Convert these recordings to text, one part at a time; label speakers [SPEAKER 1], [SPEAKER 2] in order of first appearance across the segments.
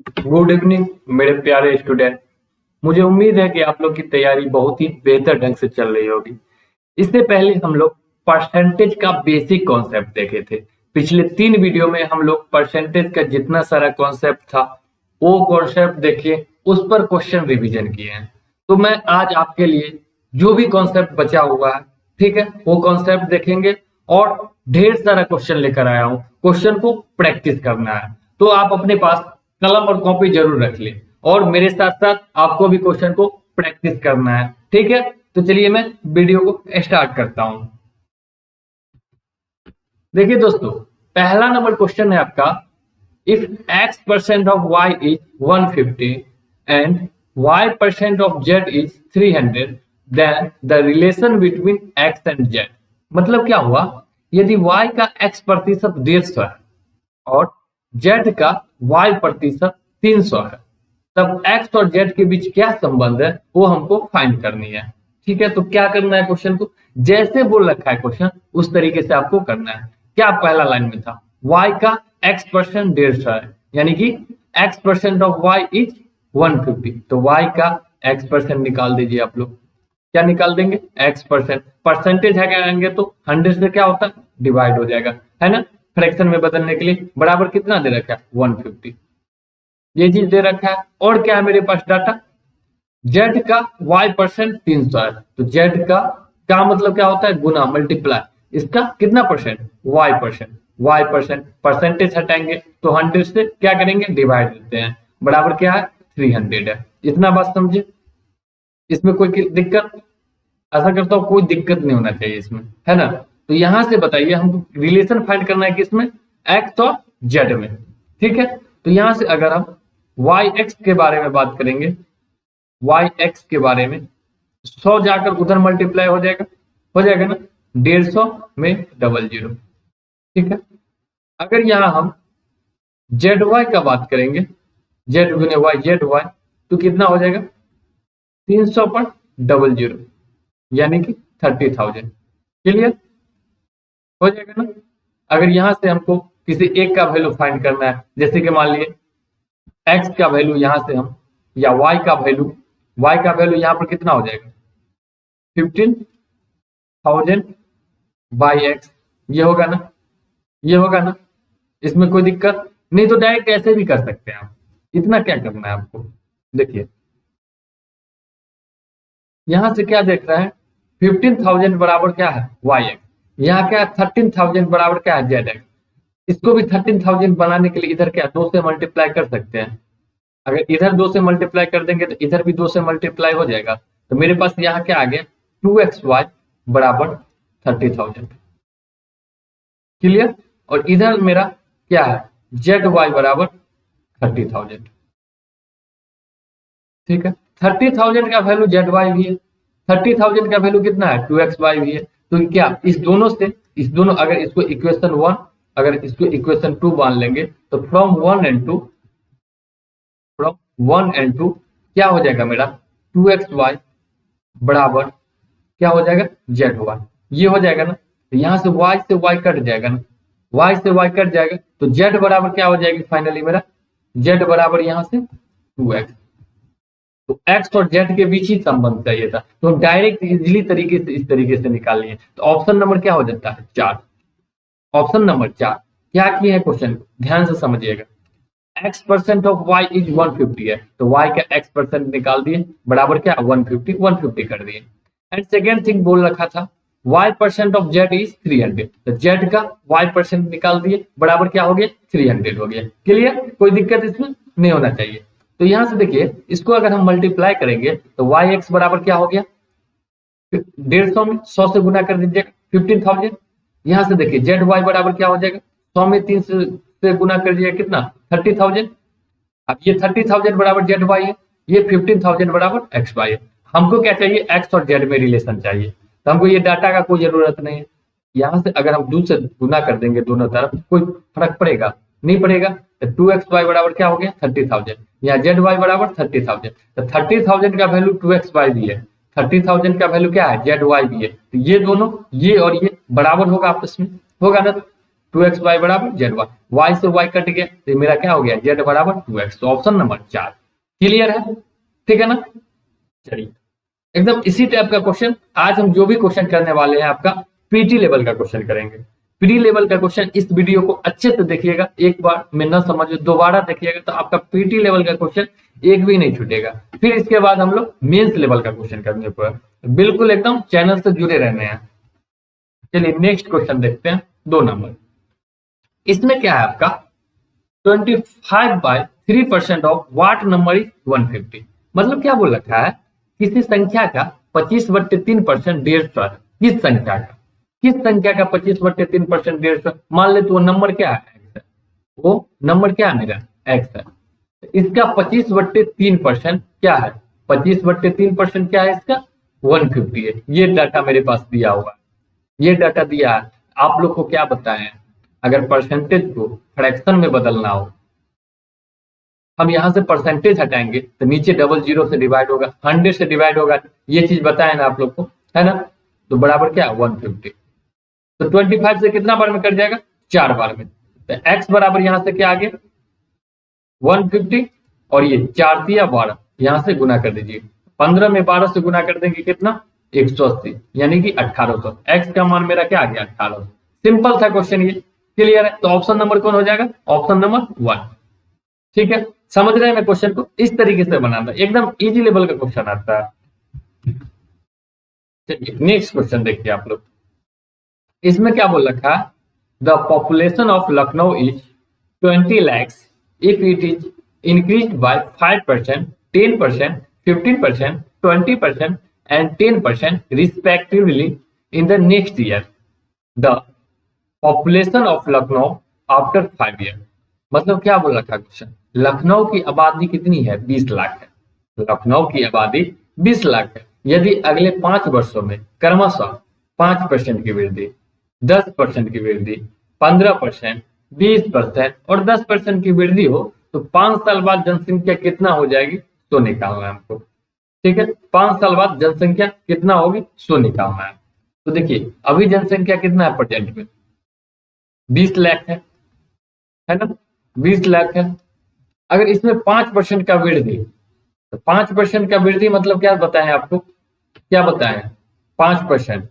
[SPEAKER 1] Good evening मेरे प्यारे student. मुझे उम्मीद है कि आप लोग की तैयारी बहुत ही बेहतर ढंग से चल रही होगी। इससे पहले हम लोग परसेंटेज का बेसिक कॉन्सेप्ट देखे थे। पिछले 3 वीडियो में हम लोग परसेंटेज का जितना सारा कॉन्सेप्ट था वो कॉन्सेप्ट देखिए, उस पर क्वेश्चन रिवीजन किए हैं। तो मैं आज आपके लिए जो भी कॉन्सेप्ट बचा हुआ है, ठीक है, वो कॉन्सेप्ट देखेंगे और ढेर सारा क्वेश्चन लेकर आया हूँ। क्वेश्चन को प्रैक्टिस करना है, तो आप अपने पास कलम और कॉपी जरूर रख लें और मेरे साथ साथ आपको भी क्वेश्चन को प्रैक्टिस करना है, ठीक है। तो चलिए मैं वीडियो को स्टार्ट करता हूं। देखिए दोस्तों, पहला नंबर क्वेश्चन है आपका, if x% of y is 150 and y% of z is 300 then the relation between x and z। मतलब क्या हुआ, यदि y का x प्रतिशत 150 है और z का y प्रतिशत 300 है, तब x और z के बीच क्या संबंध है वो हमको फाइंड करनी है। ठीक है, तो क्या करना है, क्वेश्चन को जैसे बोल रखा है क्वेश्चन उस तरीके से आपको करना है। क्या पहला लाइन में था, y का x% 150 है, यानी कि x% ऑफ y इज 150, तो y का x% निकाल दीजिए आप लोग। क्या निकाल देंगे, x%। परसेंटेज है कहेंगे तो 100 से क्या होता है, डिवाइड हो जाएगा, है ना। फ्रैक्शन में बदलने के लिए बराबर कितना दे रखा है, 150, ये चीज दे रखा है। और क्या है मेरे पास डाटा, z का y% 300 है, तो z का क्या मतलब क्या होता है, गुना, मल्टीप्लाई, इसका कितना परसेंट, y%। परसेंटेज हटाएंगे तो 100 से क्या करेंगे, डिवाइड देते हैं, बराबर क्या है, 300 है। इतना बात समझे, इसमें कोई दिक्कत, ऐसा करता हूँ कोई दिक्कत नहीं होना चाहिए इसमें, है ना। तो यहां से बताइए हमको रिलेशन फाइंड करना है किसमें, एक्स और जेड में, ठीक है। तो यहां से अगर हम वाई एक्स के बारे में बात करेंगे, वाई एक्स के बारे में 100 जाकर उधर मल्टीप्लाई हो जाएगा ना, 150 में 00, ठीक है। अगर यहां हम जेड वाई का बात करेंगे, जेड गुने वाई, जेड वाई, तो कितना हो जाएगा, 300 पर 00, यानी कि 30,000। क्लियर हो जाएगा ना। अगर यहां से हमको किसी एक का वैल्यू फाइंड करना है, जैसे कि मान लिए एक्स का वैल्यू यहां से हम, या वाई का वैल्यू यहां पर कितना हो जाएगा, 15,000 बाई एक्स, ये होगा ना, ये होगा ना। इसमें कोई दिक्कत नहीं, तो डायरेक्ट ऐसे भी कर सकते हैं आप। इतना क्या करना है आपको, देखिए यहां से क्या देख रहा है, 15,000 बराबर क्या है, वाई एक्स, यहाँ क्या है, 13,000 बराबर क्या है, जेड एक्स। इसको भी 13,000 बनाने के लिए इधर क्या 2 से मल्टीप्लाई कर सकते हैं। अगर इधर 2 से मल्टीप्लाई कर देंगे तो इधर भी 2 से मल्टीप्लाई हो जाएगा। तो मेरे पास यहाँ क्या आ गया, 2xy बराबर 30,000। क्लियर। और इधर मेरा क्या है, ZY बराबर 30,000, ठीक है। 30,000 का वैल्यू ZY भी है, 30,000 का वैल्यू कितना है, 2xy भी है। तो क्या इस दोनों से, इस दोनों, अगर इसको इक्वेशन 1, अगर इसको इक्वेशन 2 मान लेंगे तो फ्रॉम 1 एंड 2 क्या हो जाएगा मेरा, 2xy बराबर क्या हो जाएगा, ZY, ये हो जाएगा ना। तो यहां से y से y कट जाएगा ना, y से y कट जाएगा, तो z बराबर क्या हो जाएगी फाइनली मेरा, z बराबर यहां से 2x। तो x और z के बीच ही संबंध चाहिए था, तो डायरेक्ट इजिली तरीके से इस तरीके से निकाल लिए। तो ऑप्शन नंबर क्या हो जाता है, 4। Option number 4। क्या किए हैं क्वेश्चन, ध्यान से समझिएगा। x% ऑफ y इज 150 है, तो y का x% निकाल दिए, बराबर क्या 150 कर दिए। एंड सेकेंड थिंग बोल रखा था, y% ऑफ z इज 300, तो z का y% निकाल दिए, बराबर क्या हो गया, 300 हो गया। क्लियर, कोई दिक्कत इसमें नहीं होना चाहिए। तो यहां से देखिए, इसको अगर हम मल्टीप्लाई करेंगे तो yx बराबर क्या हो गया, 150 में 100 से गुना कर दीजिएगा, 15,000। यहां से देखिए ZY बराबर क्या हो जाएगा, 100 में 3 से गुना कर दीजिएगा, कितना 30,000। अब ये 30,000 बराबर ZY है, ये 15,000 बराबर XY है। हमको क्या चाहिए, एक्स और जेड में रिलेशन चाहिए, तो हमको ये डाटा का कोई जरूरत नहीं है। यहां से अगर हम 2 से गुना कर देंगे दोनों तरफ, कोई फर्क पड़ेगा नहीं पड़ेगा। तो 2xy बराबर क्या हो गया, 30,000, यहाँ ZY बराबर 30,000, तो 30,000 का वैल्यू 2xy भी है, 30,000 का वैल्यू क्या है, ZY भी है। तो ये दोनों, ये और ये बराबर होगा आपस में, होगा ना। 2xy बराबर ZY, y से y कट गया तो मेरा क्या हो गया, z बराबर 2x। तो ऑप्शन नंबर 4 क्लियर है, ठीक है ना। चलिए एकदम इसी टाइप का क्वेश्चन आज हम जो भी क्वेश्चन करने वाले हैं आपका पीटी लेवल का क्वेश्चन करेंगे। पीटी लेवल का क्वेश्चन इस वीडियो को अच्छे से देखिएगा, एक बार में न समझो दोबारा देखिएगा तो आपका पीटी लेवल का क्वेश्चन एक भी नहीं छूटेगा। फिर इसके बाद हम लोग मेंस लेवल का क्वेश्चन करने पर बिल्कुल एकदम चैनल से जुड़े रहने हैं। चलिए नेक्स्ट क्वेश्चन देखते हैं 2 नंबर। इसमें क्या है आपका 25/3% ऑफ वाट नंबर इज 150। मतलब क्या बोल रखा है, किसी संख्या का 25/3% 150 है। किस संख्या का, किस संख्या का 25/3% 150, मान ले तो वो नंबर क्या है, x है। वो नंबर क्या है मेरा, x है। इसका 25/3% क्या है, 25/3% क्या है इसका 150 है। ये डाटा मेरे पास दिया हुआ है, ये डाटा दिया है। आप लोग को क्या बताएं, अगर परसेंटेज को फ्रैक्शन में बदलना हो, हम यहाँ से परसेंटेज हटाएंगे तो नीचे डबल जीरो से डिवाइड होगा, 100 से डिवाइड होगा, ये चीज बताए ना आप लोग को, है ना। तो बराबर क्या 150। तो 25 से कितना बार में कट जाएगा, 4 बार में। तो x बराबर यहाँ से क्या आ गया 150 और ये 4 दिया 12, यहाँ से गुना कर दीजिए। 15 में 12 से गुना कर देंगे कितना 180, यानी कि 1800। x का मान मेरा क्या आ गया 1800। सिंपल था क्वेश्चन ये, क्लियर है। तो ऑप्शन नंबर कौन हो जाएगा, ऑप्शन नंबर 1, ठीक है। समझ रहे हैं मैं क्वेश्चन को, इस तरीके से बनाना एकदम इजी लेवल का क्वेश्चन आता है। चलिए नेक्स्ट क्वेश्चन देखिए आप लोग। इसमें क्या बोल रखा है, the population of Lucknow is 20 lakhs if it is increased by 5%, 10%, 15%, 20% and 10% respectively in the next year. The population of Lucknow after 5 years. मतलब क्या बोल रखा है क्वेश्चन, लखनऊ की आबादी कितनी है 20 लाख है। लखनऊ की आबादी 20 लाख है, यदि अगले 5 वर्षों में क्रमशः 5% की वृद्धि, 10% की वृद्धि, 15%, 20% और 10% की वृद्धि हो तो 5 साल बाद जनसंख्या कितना हो जाएगी, तो निकालना है हमको, ठीक है। 5 साल बाद जनसंख्या कितना होगी, सो निकालना है। तो देखिए अभी जनसंख्या कितना है प्रेजेंट में 20 लाख है ना, 20 लाख है। अगर इसमें 5% का वृद्धि, तो 5% का वृद्धि मतलब क्या बताएं आपको, क्या बताएं 5%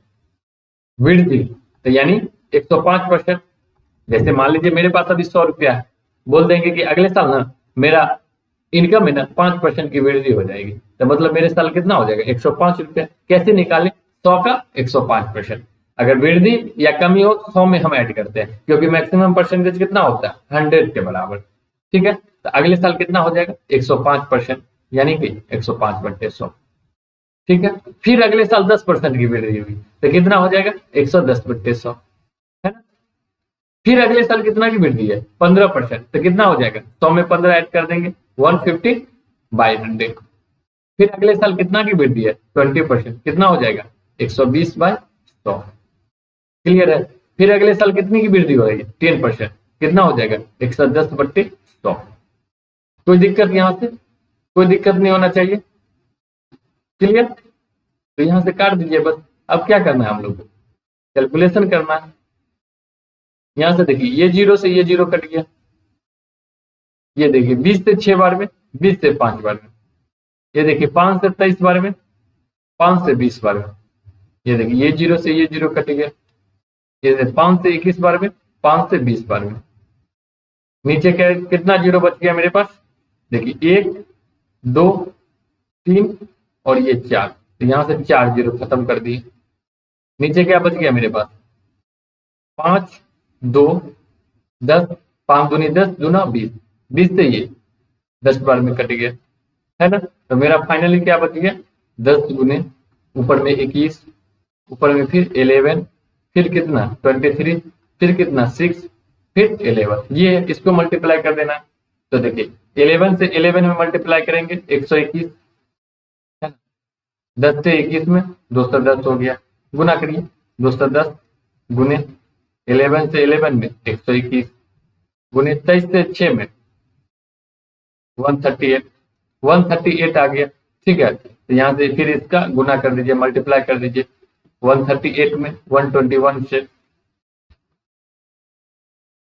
[SPEAKER 1] वृद्धि, तो यानी 105%। जैसे मान लीजिए मेरे पास अभी 100 रुपया है, बोल देंगे कि अगले साल ना मेरा इनकम में ना 5% की वृद्धि हो जाएगी, तो मतलब मेरे साल कितना हो जाएगा 105 रुपया। कैसे निकालें, 100 का 105%। अगर वृद्धि या कमी हो 100 में हम ऐड करते हैं, क्योंकि मैक्सिमम परसेंटेज कितना होता है 100 के बराबर, ठीक है। तो अगले साल कितना हो जाएगा 105%, यानी कि 105/100, ठीक है। फिर अगले साल 10% की वृद्धि हुई तो कितना हो जाएगा 110/100, है ना। फिर अगले साल कितना की वृद्धि है 15%, तो कितना हो जाएगा 100 में 15 ऐड कर देंगे 150/100। फिर अगले साल कितना की वृद्धि है 20%, कितना हो जाएगा 120/100, क्लियर है। फिर अगले साल कितनी की वृद्धि हो रही है 10%, कितना हो जाएगा 110/100। कोई दिक्कत यहाँ से, कोई दिक्कत नहीं होना चाहिए, क्लियर। तो यहाँ से काट दीजिए बस। अब क्या करना है हम लोग को, कैलकुलेशन करना है। यहाँ से देखिए ये 0 से ये 0 कट गया, ये देखिए 20 से 6 बार में, 20 से 5 बार में, ये देखिए 5 से 23 बार में, 5 से 20 बार में, ये देखिए ये 0 से ये 0 कट गया, ये 5 से 21 बार में, 5 से 20 बार में। नीचे क्या कितना 0 बच गया मेरे पास, देखिए 1 2 3 और ये 4, तो यहाँ से 4 0 खत्म कर दिए। नीचे क्या बच गया मेरे पास 5 2 10, 5 दूनी 10 दूना 20, 20 से ये 10 बार में कट गया, है ना। तो मेरा फाइनली क्या बच गया 10 गुने ऊपर में 21, ऊपर में फिर 11, फिर कितना 23, फिर कितना 6, फिर 11। ये है, इसको मल्टीप्लाई कर देना। तो देखिए 11 से 11 में मल्टीप्लाई करेंगे 121, 10 से 21 में 210 हो गया, गुना करिए 210 गुने 11 से 11 में 121 गुने 23 से 6 में 138, 138 आ गया, ठीक है। तो यहाँ से फिर इसका गुना कर दीजिए, मल्टीप्लाई कर दीजिए 138 में 121 से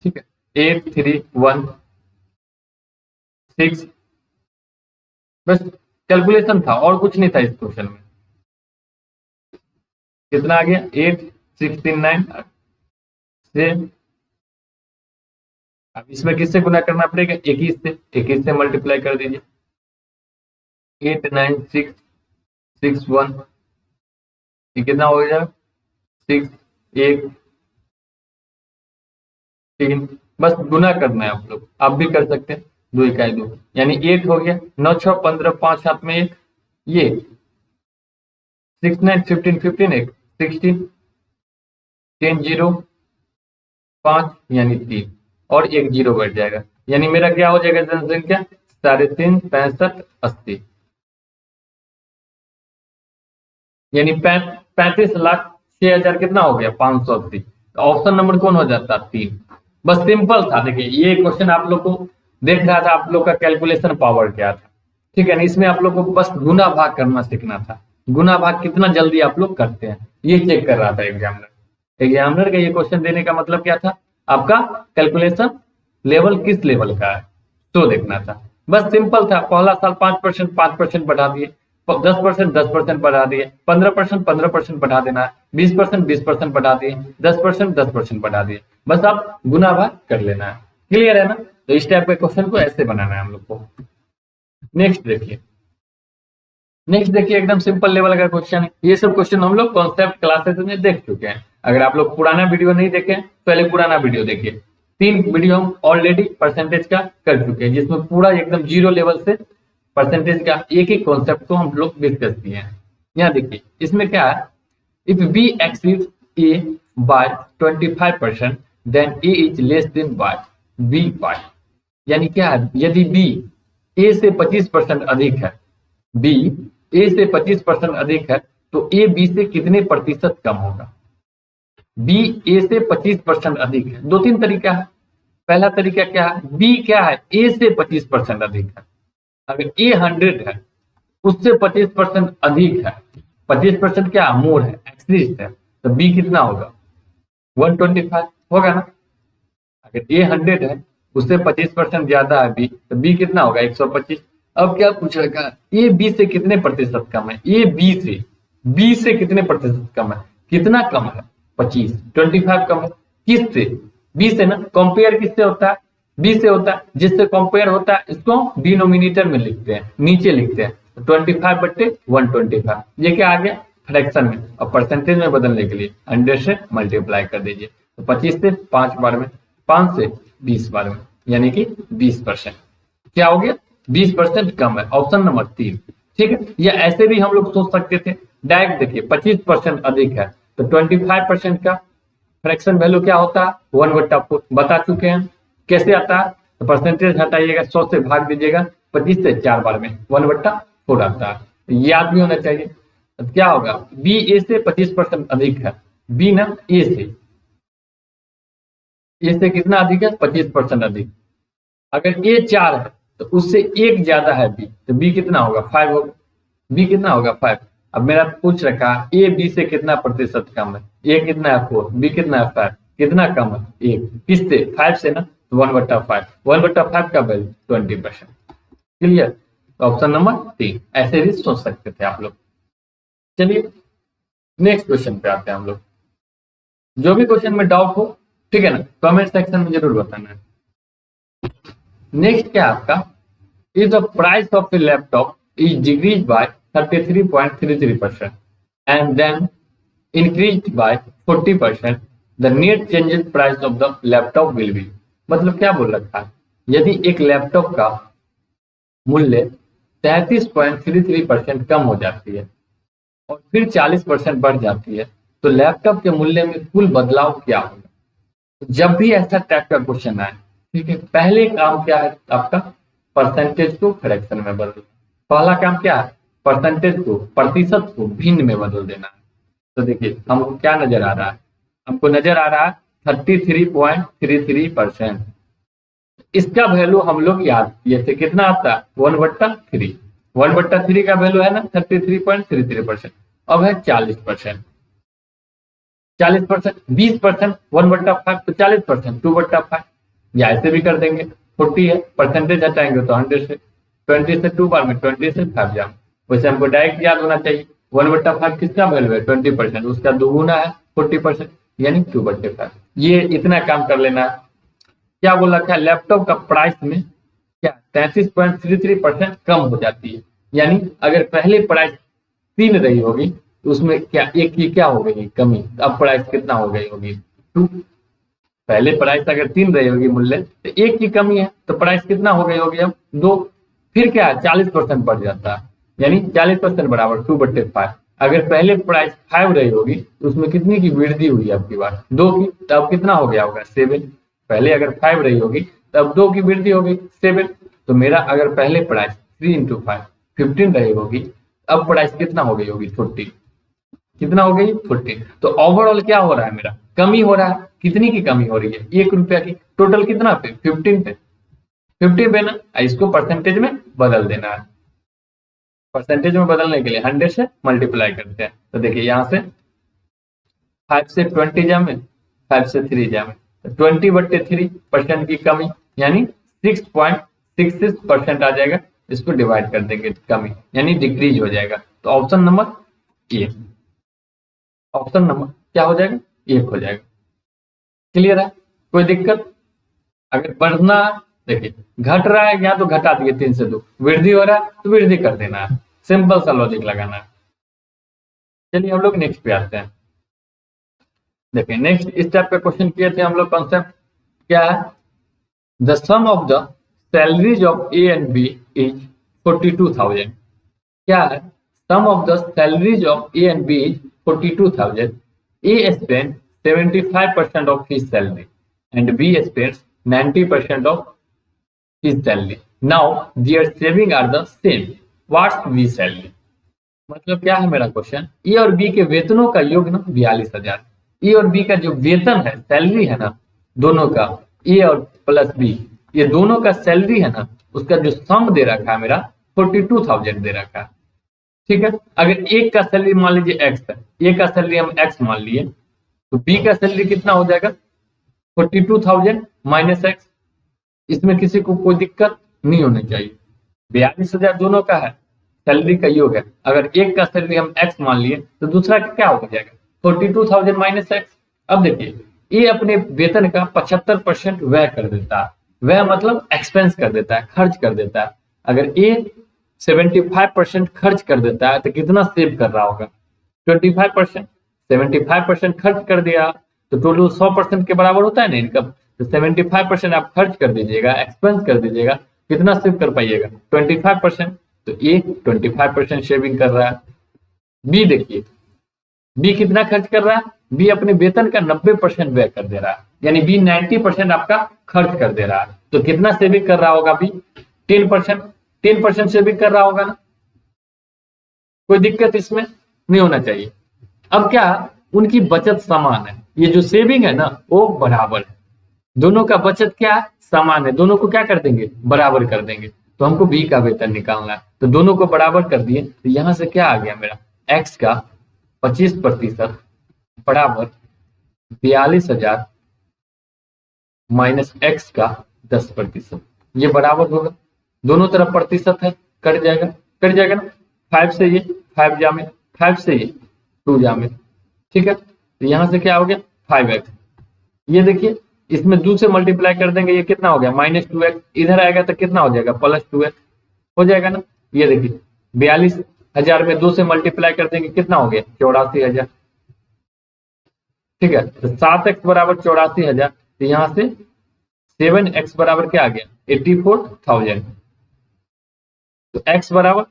[SPEAKER 1] ठीक है, 8316, बस कैलकुलेशन था और कुछ नहीं था इस क्वेश्चन में। कितना आ गया 869 से, अब इसमें किससे गुना करना पड़ेगा 21 से, 21 से मल्टीप्लाई कर दीजिए 89661, ये कितना हो जाएगा 613, बस गुना करना है आप लोग, आप भी कर सकते हैं, 2 इकाई 2 यानी 8 हो गया, 9 6 15 5 हाथ में 1, ये 6 9 15 15 1 16 10 0 5 यानी 3 और 1 0 बढ़ जाएगा, यानी मेरा क्या हो जाएगा जनसंख्या 3.5 65 80, यानी 35,06,000 कितना हो गया 580। तो ऑप्शन नंबर कौन हो जाता 3। बस सिंपल था। देखिए ये क्वेश्चन आप लोग को देख रहा था, आप लोग का कैलकुलेशन पावर क्या था, ठीक है ना। इसमें आप लोग को बस गुना भाग करना सीखना था, गुना भाग कितना जल्दी आप लोग करते हैं ये चेक कर रहा था एग्जामिनर। एग्जामिनर का ये क्वेश्चन देने का मतलब क्या था, आपका कैलकुलेशन लेवल किस लेवल का है तो देखना था। बस सिंपल था, पहला साल 5% बढ़ा दिए, 10% बढ़ा दिए, 15% बढ़ा देना, 20% बढ़ा दिए, 10% बढ़ा दिए, बस आप गुना भाग कर लेना है। क्लियर है ना। तो इस टाइप के क्वेश्चन को ऐसे बनाना है हम लोग को। नेक्स्ट देखिए एकदम सिंपल लेवल का क्वेश्चन है। ये सब क्वेश्चन हम लोग कॉन्सेप्ट क्लासेस में देख चुके हैं। अगर आप लोग पुराना वीडियो नहीं देखे, पहले पुराना वीडियो देखिए, 3 वीडियो हम ऑलरेडी परसेंटेज का कर चुके हैं, जिसमें पूरा एकदम जीरो लेवल से परसेंटेज का एक ही कॉन्सेप्ट को हम लोग डिस्कस किए हैं। यहाँ देखिए इसमें क्या है, if B exceeds A by 25% then A is less than by B by, यानी क्या है, यदि बी ए से 25% अधिक है, बी ए से 25% अधिक है तो ए बी से कितने प्रतिशत कम होगा। बी ए से 25% अधिक है, 2-3 तरीका है। पहला तरीका क्या है, बी क्या है ए से 25% अधिक है, अगर ए 100 है उससे 25% अधिक है, 25% क्या मोर है, एक्सीड है, तो बी कितना होगा 125 होगा ना। अगर ए 100 है उससे 25% ज्यादा है बी, तो बी कितना होगा 125। अब क्या पूछ रखा है, ए बी से कितने प्रतिशत कम है, ए बी से कितने प्रतिशत कम है, कितना कम है 25 कम है, किससे, बी से ना। कंपेयर किससे होता है, बी से होता है, जिससे कंपेयर होता है इसको डिनोमिनेटर में लिखते हैं, नीचे लिखते हैं 25/125, ये क्या आ गया फ्रैक्शन में, और परसेंटेज में बदलने के लिए 100 से मल्टीप्लाई कर दीजिए, तो 25 से 5 बार में, 5 से 20 बार में, यानी कि 20%। क्या हो गया 20% कम है, ऑप्शन नंबर 3, ठीक है। या ऐसे भी हम लोग सोच सकते थे डायरेक्ट, देखिए 25% अधिक है तो 25% का फ्रैक्शन वैल्यू क्या होता है 1/4, बता चुके हैं कैसे आता है। तो परसेंटेज हटाइएगा, 100 से भाग दीजिएगा, 25 से 4 बार में 1/4 आता है, याद भी होना चाहिए। तो क्या होगा, बी ए से 25% अधिक है, बी ना ए से कितना अधिक है 25% अधिक। अगर ए 4 है तो उससे 1 ज्यादा है बी, तो बी कितना होगा 5 होगा, बी कितना होगा 5। अब मेरा पूछ रखा ए बी से कितना प्रतिशत कम है, ए कितना है 4, बी कितना है 5, कितना कम है 1, किससे 5 से ना, तो 1/5, 1/5 का वैल्यू 20%। क्लियर। तो ऑप्शन नंबर 3, ऐसे भी सोच सकते थे आप लोग। चलिए नेक्स्ट क्वेश्चन पे आते हैं हम लोग। जो भी क्वेश्चन में डाउट हो, ठीक है ना, कमेंट सेक्शन में जरूर बताना है। नेक्स्ट क्या आपका, if the price of A laptop is decrease by 33.33% and then increased by 40%, the net changes price of the laptop will be। मतलब क्या बोल रखा है, यदि एक लैपटॉप का मूल्य 33.33% कम हो जाती है और फिर 40% बढ़ जाती है, तो लैपटॉप के मूल्य में कुल बदलाव क्या होगा। तो जब भी ऐसा टाइप का क्वेश्चन आए, ठीक है, पहले काम क्या है आपका, परसेंटेज को फ्रैक्शन में बदल, पहला काम क्या है, परसेंटेज को, प्रतिशत को भिन्न में बदल देना है। तो देखिए हमको क्या नजर आ रहा है, हमको नजर आ रहा है 33.33%, इसका वैल्यू हम लोग याद किए थे, कितना आता है 1/3, 1/3 का वैल्यू है ना 33.33%। अब है 40%, 40%, 20%, 1/5 तो 40%, 2/5, या ऐसे भी कर देंगे, 40 है, परसेंटेज हटाएंगे तो 100 से, 20 से 2 बार में, 20 से 5 जाम। वैसे हमको डायरेक्ट याद होना चाहिए 1/5 किसका वैल्यू है, 20%, उसका दोगुना है 40%, यानी 2/5। ये इतना काम कर लेना है। क्या बोला था, लैपटॉप का प्राइस में क्या 33.33% कम हो जाती है, यानी अगर पहले प्राइस 3 रही होगी तो उसमें क्या एक की क्या हो गई कमी, अब प्राइस कितना हो गई होगी 2। पहले प्राइस अगर 3 रही होगी मूल्य तो एक की कमी है तो प्राइस कितना हो गई होगी अब 2। फिर क्या 40% बढ़ जाता है, यानी 40% बराबर 2/5। अगर पहले प्राइस 5 रही होगी तो उसमें कितनी की वृद्धि हुई आपकी बात 2 की, तब कितना हो गया होगा 7। पहले अगर 5 रही होगी तब 2 की वृद्धि हो गई 7। तो मेरा अगर पहले प्राइस 3 × 5 15 रही होगी, अब प्राइस कितना हो गई होगी 40। कितना हो गई 40। तो ओवरऑल क्या हो रहा है मेरा, कमी हो रहा है। कितनी की कमी हो रही है, 1 रुपया की। टोटल कितना पे 15 पे, 50 पे ना, इसको परसेंटेज में बदल देना है। परसेंटेज में बदलने के लिए 100 से मल्टीप्लाई करते हैं। तो देखिए यहाँ से 5 से 20 जामे, 5 से 3 जामे, तो 20/3% की कमी, यानी 6.66% आ जाएगा। इसको डिवाइड कर देंगे कमी, यानी डिक्रीज हो जाएगा। तो option number A, option number क्या हो जाएगा 1 हो जाएगा। क्लियर है, कोई दिक्कत। अगर बढ़ना देखिए घट रहा है या तो घटा दिए 3 से 2, वृद्धि हो रहा है तो वृद्धि कर देना है, सिंपल सा लॉजिक लगाना है। चलिए हम लोग नेक्स्ट पे आते हैं। देखिए नेक्स्ट इस टाइप का क्वेश्चन किए थे हम लोग। कॉन्सेप्ट क्या है, the sum of the salaries of A and B is 42,000। क्या है, sum of the salaries of A and B is 42,000। A spend 75% of his salary and B spends 90% of his salary. Now their saving are the same. What's B salary? मतलब क्या है मेरा question, ए और B के वेतनों का योग ना 42,000। ए और बी का जो वेतन है, सैलरी है ना, दोनों का, ए और प्लस बी, ये दोनों का सैलरी है ना, उसका जो सम दे रखा है मेरा 42,000 दे रखा है। ठीक है, अगर एक का सैलरी मान लीजिए एक्स है, ए का सैलरी हम एक्स मान लिए, तो बी का सैलरी कितना हो जाएगा 42,000 माइनस एक्स। इसमें किसी को कोई दिक्कत नहीं होनी चाहिए। 42,000 दोनों का है, सैलरी का योग है। अगर एक का सैलरी हम एक्स मान लिए तो दूसरा का क्या हो जाएगा 42,000 माइनस एक्स। अब देखिए ये अपने वेतन का 75% व्यय कर देता है, व्यय मतलब एक्सपेंस कर देता है, खर्च कर देता है। अगर ए 75% खर्च कर देता है तो कितना सेव कर रहा होगा 25%। 75% खर्च कर दिया तो टोटल 100% के बराबर होता है ना इनकम। तो 75% आप खर्च कर दीजिएगा, एक्सपेंस कर दीजिएगा, कितना सेव कर पाइएगा 25%। तो ये 25% सेविंग कर रहा है। बी देखिए, बी कितना खर्च कर रहा है, बी अपने वेतन का 90% व्यय कर दे रहा है, यानी बी 90% आपका खर्च कर दे रहा है। तो कितना सेविंग कर रहा होगा बी 10%, 10% सेविंग कर रहा होगा ना, कोई दिक्कत इसमें नहीं होना चाहिए। अब क्या, उनकी बचत समान है, ये जो सेविंग है ना वो बराबर है, दोनों का बचत क्या समान है, दोनों को क्या कर देंगे बराबर कर देंगे। तो हमको बी का वेतन निकालना है, तो दोनों को बराबर कर दिए। तो यहां से क्या आ गया मेरा, एक्स का 25% बराबर 42,000 माइनस एक्स का 10%, ये बराबर होगा। दोनों तरफ प्रतिशत है, कट जाएगा, कट जाएगा ना। 5 से ये 5 जामे, 5 से ये 2 जामे, ठीक है। तो यहां से क्या हो गया 5x। ये देखिए इसमें 2 से मल्टीप्लाई कर देंगे, ये कितना हो गया -2x। इधर आएगा तो कितना हो जाएगा +2x हो जाएगा ना। ये देखिए 42,000 में 2 से मल्टीप्लाई कर देंगे, कितना हो गया 84,000। ठीक है, तो 7x बराबर 84,000। तो यहाँ से 7x बराबर क्या आ गया 84,000। तो x बराबर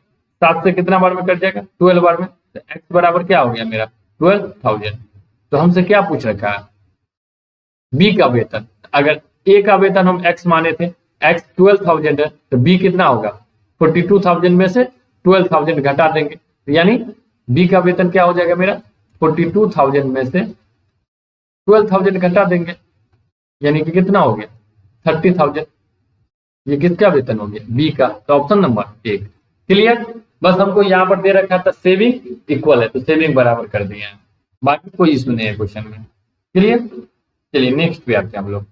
[SPEAKER 1] 7 से कितना बार में कट जाएगा 12 बार में। तो x बराबर क्या हो गया मेरा 12,000। तो हमसे क्या पूछ रखा है, बी का वेतन। अगर ए का वेतन हम x माने थे, x 12,000 है, तो बी कितना होगा 42,000 में से 12,000 घटा देंगे, तो यानी बी का वेतन क्या हो जाएगा मेरा 42,000 में से 12,000 घटा देंगे, यानी कि कितना हो गया 30,000। ये किसका वेतन हो गया बी का। तो ऑप्शन नंबर 1 क्लियर। बस हमको यहाँ पर दे रखा था सेविंग इक्वल है, तो सेविंग बराबर कर दिया है, बाकी कोई इशू नहीं है क्वेश्चन में। क्लियर। चलिए नेक्स्ट पे आते हैं हम लोग।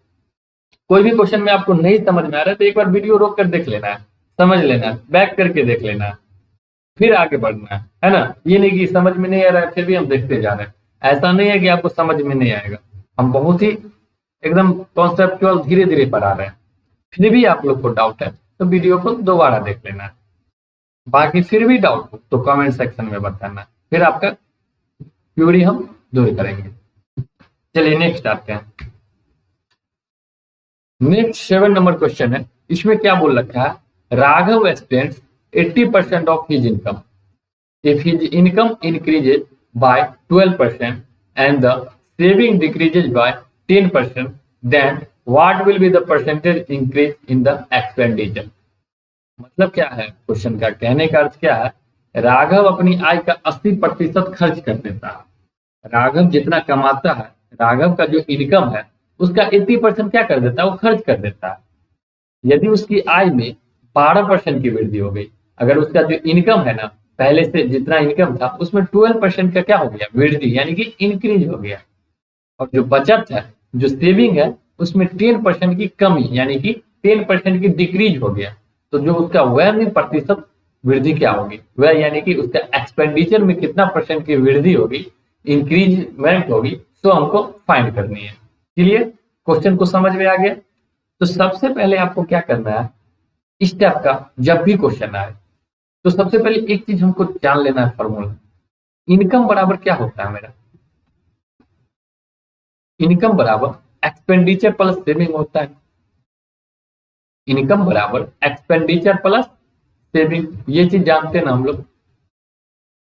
[SPEAKER 1] कोई भी क्वेश्चन में आपको नहीं समझ में आ रहा है तो एक बार वीडियो रोक कर देख लेना है, समझ लेना है, बैक करके देख लेना है, फिर आगे बढ़ना है ना। ये नहीं कि समझ में नहीं आ रहा है फिर भी हम देखते जा रहे हैं, ऐसा नहीं है कि आपको समझ में नहीं आएगा। हम बहुत ही एकदम कॉन्सेप्चुअल धीरे धीरे पढ़ा रहे हैं, फिर भी आप लोग को डाउट है तो वीडियो को दोबारा देख लेना है। बाकी फिर भी डाउट हो तो कमेंट सेक्शन में बताना, फिर आपका क्यूरी हम दूर करेंगे। चलिए नेक्स्ट आते हैं। नेक्स्ट 7 नंबर क्वेश्चन है, इसमें क्या बोल रखा है, Raghav spends 80% of his income if his income increases by 12% and the saving decreases by 10%, then what will be the percentage increase in the expenditure? मतलब क्या है क्वेश्चन का, कहने का अर्थ क्या है, राघव अपनी आय का 80% खर्च कर देता है। राघव जितना कमाता है, राघव का जो इनकम है उसका 80% क्या कर देता है, वो खर्च कर देता है। यदि उसकी आय में 12% की वृद्धि हो गई, अगर उसका जो इनकम है ना पहले से जितना इनकम था उसमें 12% का क्या हो गया, वृद्धि यानी कि इंक्रीज हो गया, और जो बचत है, जो सेविंग है, उसमें 10% की कमी यानी कि 10% की डिक्रीज हो गया, तो जो उसका व्यय में प्रतिशत वृद्धि क्या होगी, व्यय यानी कि उसका एक्सपेंडिचर में कितना परसेंट की वृद्धि होगी, इंक्रीजमेंट होगी, तो हमको फाइंड करनी है। चलिए क्वेश्चन को समझ में आ गया। तो सबसे पहले आपको क्या करना है, इस टाइप का जब भी क्वेश्चन आए तो सबसे पहले एक चीज हमको जान लेना है, फॉर्मूला इनकम बराबर क्या होता है मेरा, इनकम बराबर एक्सपेंडिचर प्लस सेविंग होता है। इनकम बराबर एक्सपेंडिचर प्लस सेविंग, ये चीज जानते हैं ना हम लोग।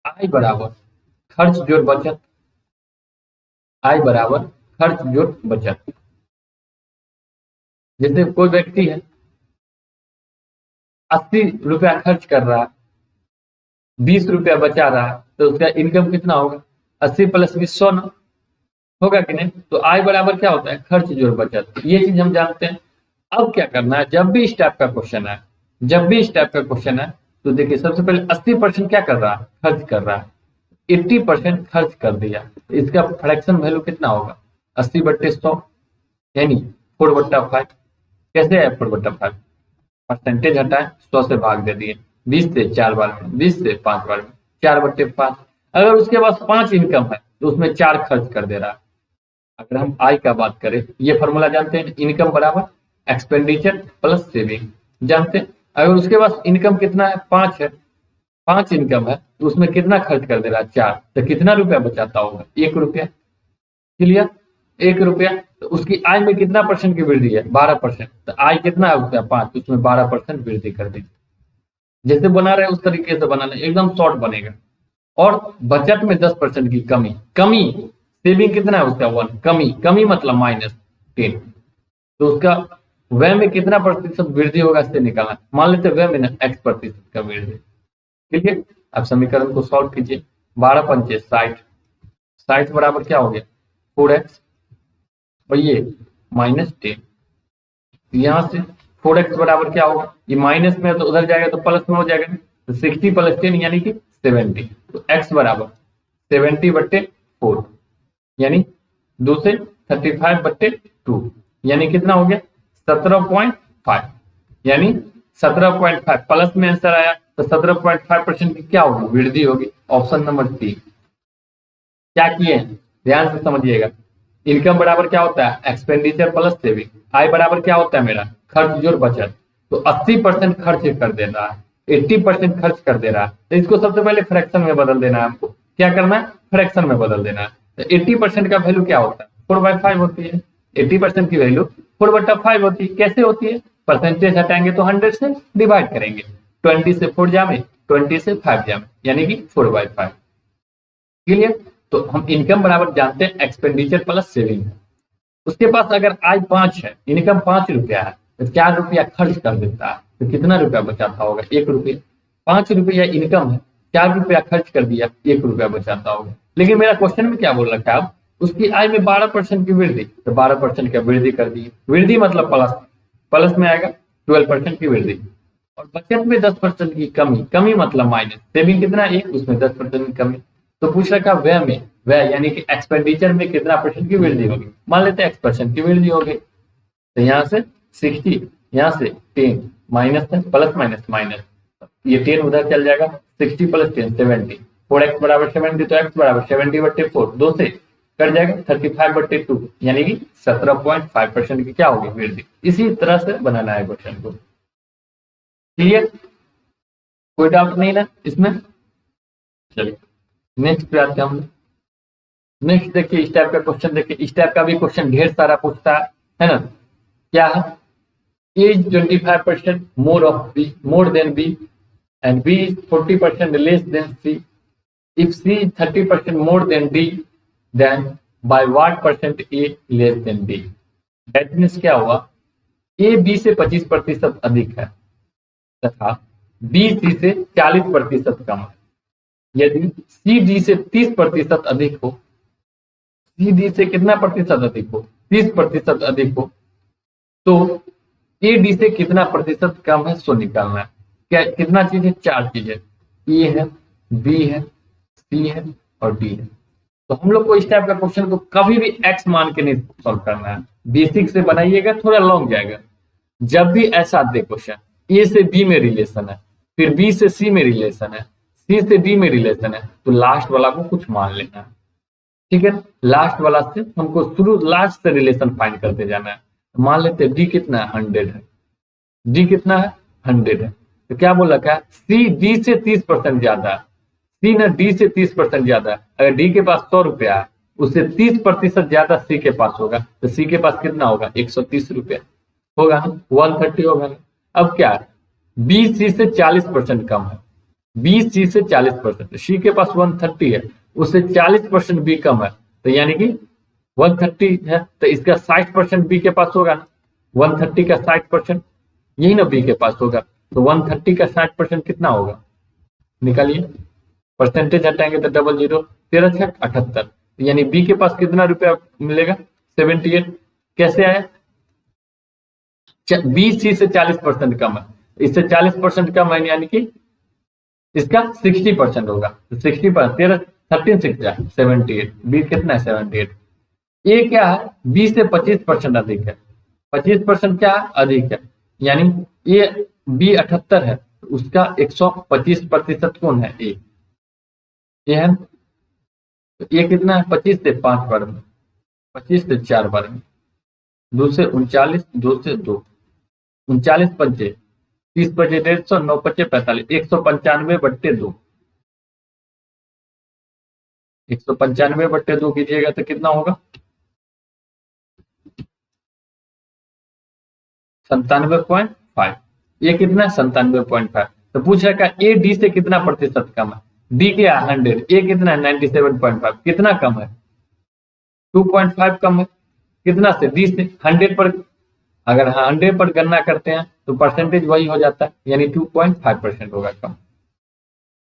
[SPEAKER 1] आय बराबर खर्च जोड़ बचत, आय बराबर खर्च जोड़ बचत। जैसे कोई व्यक्ति है 80 रुपया खर्च कर रहा है, 20 रुपया बचा रहा है, तो उसका इनकम कितना होगा, 80 प्लस 20 100 ना होगा कि नहीं। तो आय बराबर क्या होता है, खर्च जोड़ बचत, ये चीज हम जानते हैं। अब क्या करना है, जब भी इस टाइप का क्वेश्चन है, जब भी इस टाइप का क्वेश्चन है तो देखिए सबसे पहले 80% क्या कर रहा है, खर्च कर रहा है, 80% खर्च कर दिया, तो इसका फ्रैक्शन वैल्यू कितना होगा, 80/100 यानी 4/5। कैसे है 4/5, परसेंटेज हटाए 100 से भाग दे दिए, 20 से 4 बार में, 20 से 5 बार में, 4/5। अगर उसके पास 5 इनकम है तो उसमें 4 खर्च कर दे रहा है। अगर हम आय का बात करें, ये फॉर्मूला जानते हैं, इनकम बराबर एक्सपेंडिचर प्लस सेविंग जानते हैं। अगर उसके पास इनकम कितना है, 5 है, 5 इनकम है तो उसमें कितना खर्च कर दे रहा है, 4, तो कितना रुपया बचाता होगा, 1 रुपया। क्लियर, 1 रुपया। तो उसकी आय में कितना परसेंट की वृद्धि है, 12%, तो आय कितना है उसका 5, उसमें 12% वृद्धि कर दी। जैसे बना रहे उस तरीके से बनाना, एकदम शॉर्ट बनेगा। और बचत में 10% की कमी, कमी सेविंग कितना है उसका 1, कमी, कमी मतलब -10, तो उसका व्यय में कितना प्रतिशत वृद्धि होगा इससे निकालना। मान लेते व्यय में ना X% का वृद्धि। ठीक है, अब समीकरण को सॉल्व कीजिए, 12×5 60, 60 बराबर क्या हो गया 4x, और ये -10, यहाँ से 4x बराबर क्या होगा, ये माइनस में है तो उधर जाएगा तो प्लस में हो जाएगा, तो 60 + 10 यानी कि 70, तो x बराबर 70/4 यानी 2 से 35/2 यानी कितना हो गया 17.5, यानी 17.5 प्लस में आंसर आया तो 17.5% की क्या होगी, वृद्धि होगी। Option number 3। क्या किए हैं, ध्यान से समझिएगा। इनकम बराबर क्या होता है, एक्सपेंडिचर प्लस सेविंग। आय बराबर क्या होता है मेरा, खर्च जोड़ बचत। तो 80% खर्च कर दे रहा है, 80% खर्च कर दे रहा है, तो इसको सबसे पहले फ्रैक्शन में बदल देना है। हमको क्या करना है, फ्रैक्शन में बदल देना है। तो 80% का वैल्यू क्या होता है, 4/5 होती है। 80% की वैल्यू 4/5 होती है। कैसे होती है, परसेंटेज हटाएंगे तो 100 से डिवाइड करेंगे, 20 से 4 जामे, 20 से 5 जामे, यानी कि 4/5। क्लियर। तो हम इनकम बराबर जानते हैं एक्सपेंडिचर प्लस सेविंग। उसके पास अगर आय 5 है, इनकम 5 रुपया है, तो 4 रुपया खर्च कर देता है, तो कितना रुपया बचाता होगा, 1 रुपया। 5 रुपया इनकम है, 4 रुपया खर्च कर दिया, 1 रुपया बचाता होगा। लेकिन मेरा क्वेश्चन में क्या बोल रखा है, अब उसकी आय में 12% की वृद्धि, तो 12% का वृद्धि कर दी। वृद्धि मतलब प्लस, प्लस में आएगा 12% की वृद्धि। और बचत में 10% की कमी, कमी मतलब माइनस। सेविंग कितना 1, उसमें 10% की कमी। तो पूछ रखा व्यय में, व्यय यानी कि एक्सपेंडिचर में कितना परसेंट की वृद्धि होगी। मान लेते हैं X% की वृद्धि होगी, तो यहाँ से 60, यहाँ से 10, माइनस है, प्लस माइनस माइनस, ये 10 उधर चल जाएगा, 60 प्लस 10 70, 4x बराबर 70, तो x बराबर 70/4, 2 से कट जाएगा, 35/2, यानी कि 17.5% की क्या होगी वृद्धि। इसी तरह से बनाना है क्वेश्चन को। क्लियर, कोई डाउट नहीं ना इसमें। चलिए नेक्स्ट पे आते हैं हम। नेक्स्ट देखिए इस टाइप का क्वेश्चन, देखिए इस टाइप का भी क्वेश्चन ढेर सारा पूछता है ना। क्या है, is 25% more than B and B is 40% less than C, if C is 30% more than D, then by what percent A less than B. That means क्या हुआ, ए बी से 25% अधिक है तथा बी सी से 40% कम है। यदि सी डी से 30% अधिक हो, सी डी से कितना प्रतिशत अधिक हो, 30% अधिक हो, तो ए डी से कितना प्रतिशत कम है सो निकालना है। क्या कितना चीज है, 4 चीजें, ए है, बी है, सी है और डी है। तो हम लोग को इस टाइप का क्वेश्चन को कभी भी एक्स मान के नहीं सॉल्व करना है, बेसिक से बनाइएगा, थोड़ा लॉन्ग जाएगा। जब भी ऐसा दे क्वेश्चन, ए से बी में रिलेशन है, फिर बी से सी में रिलेशन है, सी से डी में रिलेशन है, तो लास्ट वाला को कुछ मान लेना है। ठीक है, लास्ट वाला से हमको शुरू लास्ट से रिलेशन फाइंड करते जाना है। मान लेते हैं डी कितना है, 100 है, डी कितना है, 100 है, तो क्या बोला, क्या सी डी से 30% ज्यादा है, सी ना डी से 30% ज्यादा है। अगर डी के पास 100 रुपया है, उससे 30% ज्यादा सी के पास होगा, तो सी के पास कितना होगा, 130 रुपया होगा ना, 130 होगा ना। अब क्या है, बी सी से 40% कम है, बी सी से 40%, सी के पास 130 है, उससे 40% बी कम है, तो यानी कि 130 है, तो इसका 60% बी के पास होगा ना, 130 का 60% यही ना बी के पास होगा, तो 130 का 60% कितना होगा, निकालिए, परसेंटेज हटाएंगे तो 00, 13 × 78, यानी बी के पास कितना रुपया मिलेगा, 78। कैसे आया, बी सी से 40% कम है, इससे 40% कम है, यानी कि इसका 60% होगा, तो 60%, 13 6 78, बी कितना है, 78। ए क्या है, बी से 25% अधिक है, 25% क्या है, अधिक है, यानी ये बी 78 है, तो उसका 125% कौन है, ए है, तो ये कितना है, 25 से 5 बार में, 25 से 4 बार में, 2 से 39, 2 से 2, 39 पंचे, 30 बचे 150, 9 बचे 45, 195/2, 195/2 कीजिएगा तो कितना होगा, 97.5। ये कितना है, 97.5। तो पूछ रखा है ए डी से कितना प्रतिशत कम है, डी क्या है 100, ए कितना है 97.5, कितना कम है, 2.5 कम है, कितना से, डी से। 100 पर अगर 100 पर गणना करते हैं तो परसेंटेज वही हो जाता है, यानी 2.5% होगा कम।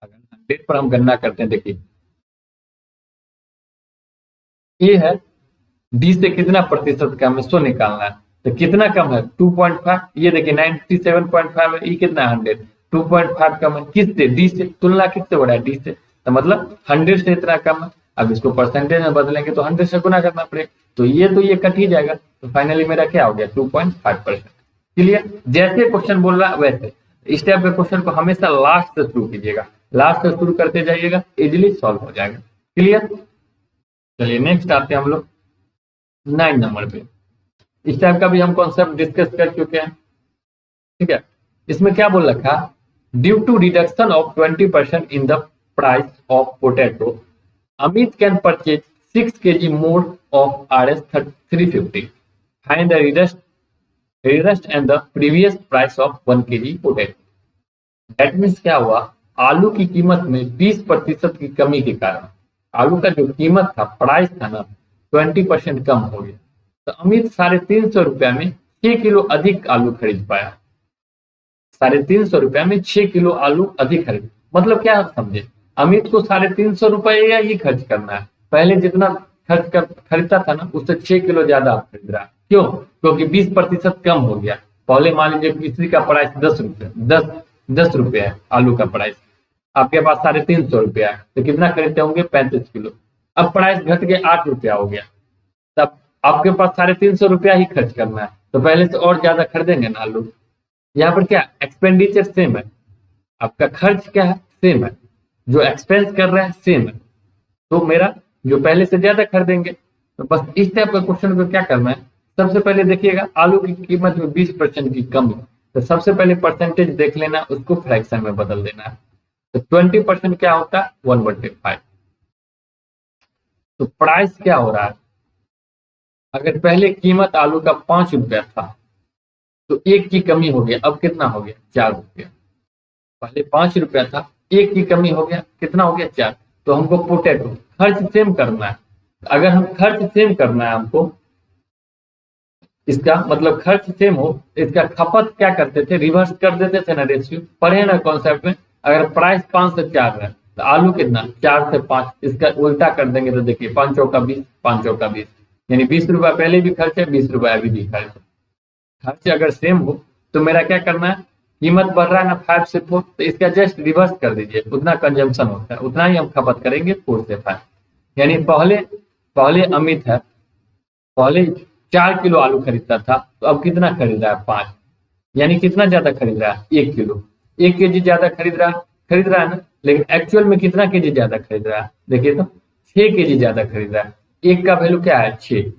[SPEAKER 1] अगर 100 पर हम गणना करते हैं, देखिए ए है, डी से कितना प्रतिशत कम है सो निकालना है, तो कितना कम है, 2.5, ये देखिए 97.5 है, ये कितना है 100, 2.5 कम है, किससे, डी से, तुलना किससे हो रहा है, डी से, तो मतलब 100 से इतना कम है। अब इसको परसेंटेज में बदलेंगे तो 100 से गुना करना पड़ेगा, तो ये कट ही जाएगा, तो फाइनली मेरा क्या हो गया, 2.5%। क्लियर, जैसे क्वेश्चन बोल रहा है वैसे इस टाइप के क्वेश्चन को हमेशा लास्ट से शुरू कीजिएगा, लास्ट से शुरू करते जाइएगा, इजिली सॉल्व हो जाएगा। क्लियर, चलिए नेक्स्ट आते हैं हम लोग 9 नंबर पे। इस टाइप का भी हम कॉन्सेप्ट डिस्कस कर चुके हैं। ठीक है, इसमें क्या बोल रखा, due to reduction of 20% in the price of potato, Amit can purchase 6 kg more of RS 350, find the reduced and the previous price of 1 kg potato। That means क्या हुआ, आलू की कीमत में 20% की कमी के कारण आलू का जो कीमत था, प्राइस था ना, 20% कम हो गया, तो अमित 350 रुपया में 6 किलो अधिक आलू खरीद पाया। 350 रुपया में 6 किलो आलू अधिक खरीद, मतलब क्या समझे, अमित को 350 रुपया ही खर्च करना है, पहले जितना खरीदता था ना उससे 6 किलो ज्यादा खरीद रहा है। क्यों, क्योंकि 20% कम हो गया। पहले मान लीजिए किसी का प्राइस 10 रुपया है, आलू का प्राइस आपके पास 350 रुपया है, तो कितना खरीदते होंगे, 35 किलो। अब प्राइस घट के 8 रुपया हो गया, तब आपके पास 350 रुपया ही खर्च करना है, तो पहले से और ज्यादा खरीदेंगे ना आलू। यहाँ पर क्या एक्सपेंडिचर सेम है, आपका खर्च क्या है सेम है, जो एक्सपेंस कर रहे हैं सेम है, तो मेरा जो पहले से ज्यादा खरीदेंगे। तो बस इस टाइप का क्वेश्चन को क्या करना है, सबसे पहले देखिएगा आलू की कीमत में 20% की कमी, तो सबसे पहले परसेंटेज देख लेना, उसको फ्रैक्शन में बदल देना है। तो 20% क्या होता है 1/5। तो प्राइस क्या हो रहा है, अगर पहले कीमत आलू का 5 रुपया था तो एक की कमी हो गया, अब कितना हो गया 4 रुपया। पहले 5 रुपया था, एक की कमी हो गया, कितना हो गया 4। तो हमको पोटैटो खर्च सेम करना है, अगर हम खर्च सेम करना है हमको, इसका मतलब खर्च सेम हो, इसका खपत क्या करते थे रिवर्स कर देते थे ना, रेशियो पढ़े ना कॉन्सेप्ट में। अगर प्राइस 5 से 4 है तो आलू कितना 4 से 5, इसका उल्टा कर देंगे तो देखिए 5 चौका 20, 5 चौका 20, यानी 20 रुपया पहले भी खर्च है, 20 रुपया अभी भी खर्च है। खर्च अगर सेम हो तो मेरा क्या करना है, कीमत बढ़ रहा है ना 5 से 4, तो इसका जस्ट रिवर्स कर दीजिए, उतना कंजम्पशन होता है उतना ही हम खपत करेंगे 4 से 5। यानी पहले पहले अमित है, पहले 4 किलो आलू खरीदता था, तो अब कितना खरीद रहा है 5, यानी कितना ज्यादा खरीद रहा है 1 किलो, 1 केजी ज्यादा खरीद रहा है ना, लेकिन एक्चुअल में कितना केजी ज्यादा खरीद रहा है, देखिए तो 6 केजी ज्यादा खरीद रहा है। एक का वैल्यू क्या है 6,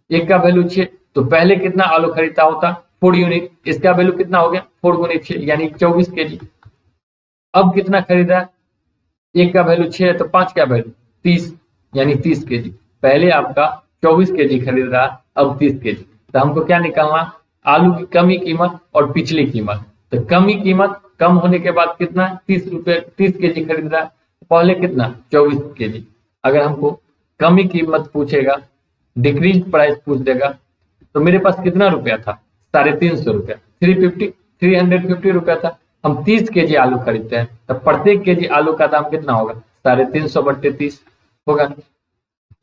[SPEAKER 1] एक का वैल्यू 6, तो पहले कितना आलू खरीदता होता 4 यूनिट, इसका वैल्यू कितना हो गया 4 गुने 6 यानी 24 केजी। अब कितना खरीद रहा है, एक का वैल्यू 6 है तो 5 का वैल्यू 30, यानी 30 केजी। पहले आपका 24 केजी खरीद रहा, अब 30 केजी। तो हमको क्या निकालना, आलू की कमी कीमत और पिछली कीमत। तो कमी कीमत कम होने के बाद कितना 30 रुपये, 30 केजी खरीद रहा, पहले कितना 24 केजी। अगर हमको कमी कीमत पूछेगा, डिक्रीज प्राइस पूछ देगा, तो मेरे पास कितना रुपया था 350 रुपया, 350 रुपया था। हम 30 केजी आलू खरीदते हैं, तो प्रत्येक केजी आलू का दाम कितना होगा 350/30 होगा,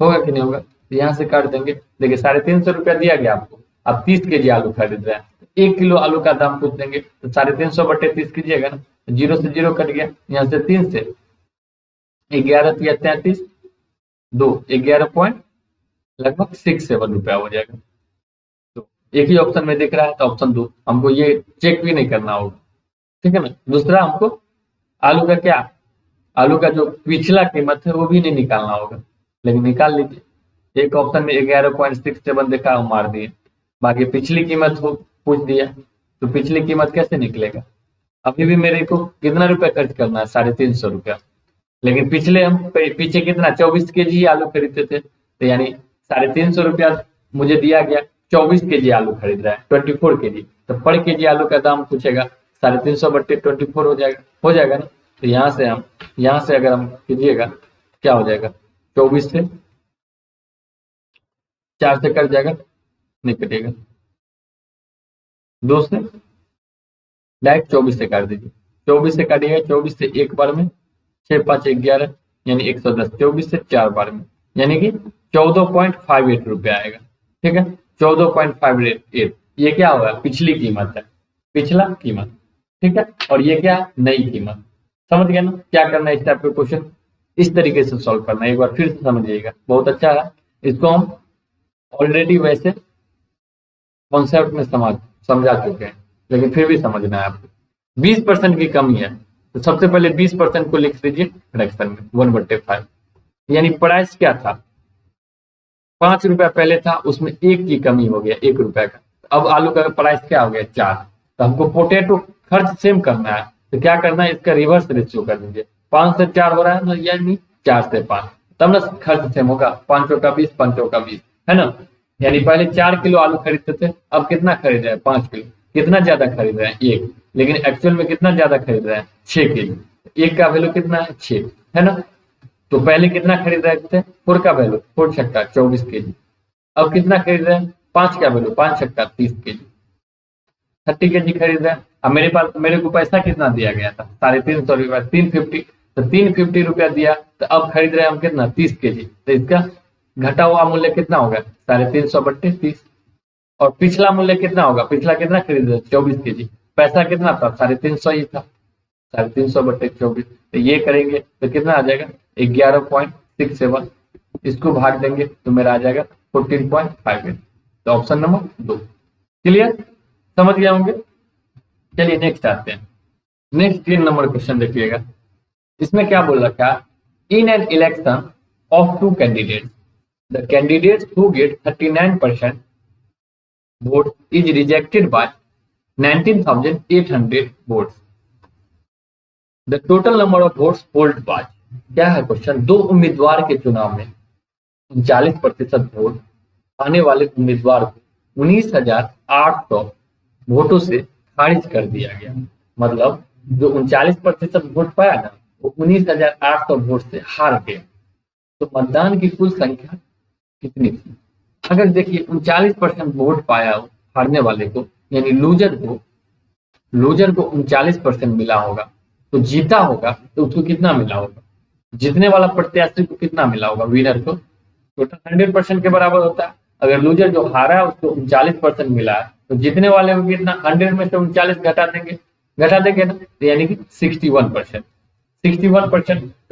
[SPEAKER 1] होगा कि नहीं होगा। तो यहाँ से काट देंगे, देखिए 350 रुपया दिया गया आपको, आप 30 केजी आलू खरीद रहे हैं, 1 किलो आलू का दाम पूछ देंगे, तो 350/30 कीजिएगा ना, 0 से 0 कट गया, यहाँ से 3 से 11 या 33, 2 11 पॉइंट लगभग 67 रुपया हो जाएगा। तो एक ही ऑप्शन में दिख रहा है तो ऑप्शन 2, हमको ये चेक भी नहीं करना होगा, ठीक है ना। दूसरा हमको आलू का क्या, आलू का जो पिछला कीमत है वो भी नहीं निकालना होगा, लेकिन निकाल लीजिए। एक ऑप्शन में 11.67 देखा, हम मार दिए, बाकी पिछली कीमत हो पूछ दिया, तो पिछली कीमत कैसे निकलेगा। अभी भी मेरे को कितना रुपया खर्च करना है 350 रुपया, लेकिन पिछले हम पीछे कितना 24 केजी आलू खरीदते थे, तो यानी 350 रुपया मुझे दिया गया, 24 केजी आलू खरीद रहा है 24 केजी, तो पर केजी आलू का दाम पूछेगा 350/24 हो जाएगा ना। तो यहाँ से अगर हम कीजिएगा क्या हो जाएगा, 24 से 4 से कट जाएगा, नहीं कटेगा, 2 से डायरेक्ट 24 से काट दीजिए, 24 से काटिएगा, 24 से एक बार में 6 5 11 यानी 110, 24 से 4 बार में यानी कि 14.58 रुपया आएगा, ठीक है 14.58। ये क्या होगा पिछली कीमत है, पिछला कीमत, ठीक है, और ये क्या नई कीमत। समझ गया ना क्या करना है, इस टाइप के क्वेश्चन इस तरीके से सॉल्व करना है, एक बार फिर से समझिएगा, बहुत अच्छा है। इसको हम ऑलरेडी वैसे कॉन्सेप्ट में समझा चुके हैं, लेकिन फिर भी समझना है आपको। 20% की कमी है, तो सबसे पहले 20% को लिख दीजिए फ्रैक्शन में 1/5, यानी प्राइस क्या था 5 रुपया पहले था, उसमें 1 की कमी हो गया 1 रुपया का, अब आलू का प्राइस क्या हो गया 4। तो हमको पोटैटो खर्च सेम करना है, तो क्या करना है इसका रिवर्स रेशियो कर दीजिए, 5 से 4 हो रहा है ना, यानी 4 से 5, तब ना खर्च सेम होगा, 5 चौका 20, 5 चौका 20 है ना। यानी पहले 4 किलो आलू खरीदते थे, अब कितना खरीद रहे हैं 5 किलो, कितना ज्यादा खरीद रहे हैं 1, लेकिन एक्चुअल में कितना ज्यादा खरीद रहे हैं 6 केजी, 1 का वैल्यू कितना है 6 है ना। तो पहले कितना खरीद रहे थे 4 का वैल्यू 4 छक्का 24 केजी, अब कितना खरीद रहे हैं 5 का वैल्यू 5 छक्का 30 केजी, 30 केजी खरीद रहे हैं। अब मेरे को पैसा कितना दिया गया था 350 रुपया, 350, तो 350 रुपया दिया, तो अब खरीद रहे हैं हम कितना 30 केजी, तो इसका घटा हुआ मूल्य कितना होगा 350/30, और पिछला मूल्य कितना होगा, पिछला कितना खरीद रहे 24 केजी, पैसा कितना था 350 ही था, 350/24, तो ये करेंगे तो कितना आ जाएगा 11.67, इसको भाग देंगे तो मेरा आ जाएगा 14.58, तो ऑप्शन नंबर 2। क्लियर, समझ गए होंगे। चलिए नेक्स्ट आते हैं। नेक्स्ट 3 नंबर क्वेश्चन देखिएगा। इसमें क्या बोल रखा है, in an election of 2 candidates the candidates who get 39% votes is rejected by 19,800 votes. The total number of votes polled by, क्या है क्वेश्चन, दो उम्मीदवार के चुनाव में 39% वोट पाने वाले उम्मीदवार को 19,800 वोटों से खारिज कर दिया गया। मतलब जो 39% वोट पाया ना, वो 19,800 वोट से हार गया। तो मतदान की कुल संख्या कितनी थी? अगर देखिए 39% वोट पाया हो हारने वाले को, यानी लूजर को 39% मिला होगा, तो जीता होगा तो उसको कितना मिला होगा, जीतने वाला प्रत्याशी को कितना मिला होगा, विनर को टोटल 100% के बराबर होता है। अगर लूजर जो हारा है उसको 39% मिला है, तो जीतने वाले को कितना, 100 में से 39 घटा देंगे ना, तो यानी कि 61%। तो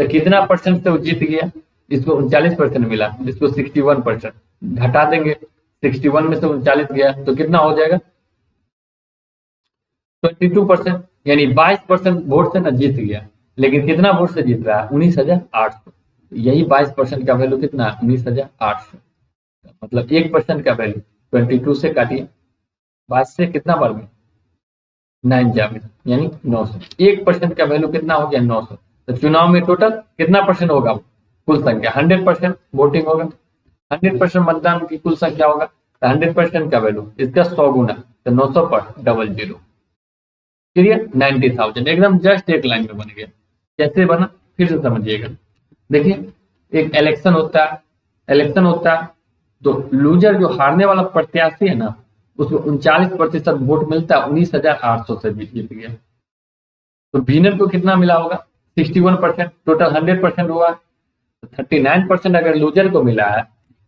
[SPEAKER 1] कितना परसेंट से वो जीत गया, इसको 39% मिला, इसको 61% घटा देंगे, 61 में से 39 गया तो कितना हो जाएगा, 22%, यानी 22% वोट से ना जीत गया। लेकिन कितना वोट से जीत रहा है, 19,800। यही 22% का वैल्यू कितना, 19,800। मतलब 1% का वैल्यू 22 से काटिए, 22 से कितना बार में 9 जावे, यानी 900। 1% का वैल्यू कितना हो गया, 900। तो चुनाव में टोटल कितना परसेंट होगा, कुल संख्या 100% वोटिंग होगा, 100% मतदान की कुल संख्या होगा, तो 100% का वैल्यू इसका 100 गुना, तो 900 पर 00। क्लियर, 90,000 एकदम जस्ट एक लाइन में बन गया। कैसे बना फिर से समझिएगा। देखिए एक इलेक्शन होता है, तो लूजर जो हारने वाला प्रत्याशी है ना, उसको 39% वोट मिलता है, 19,800 से जीत गया। तो विनर को कितना मिला होगा, 61%, टोटल 100% हुआ। 39% अगर लूजर को मिला है,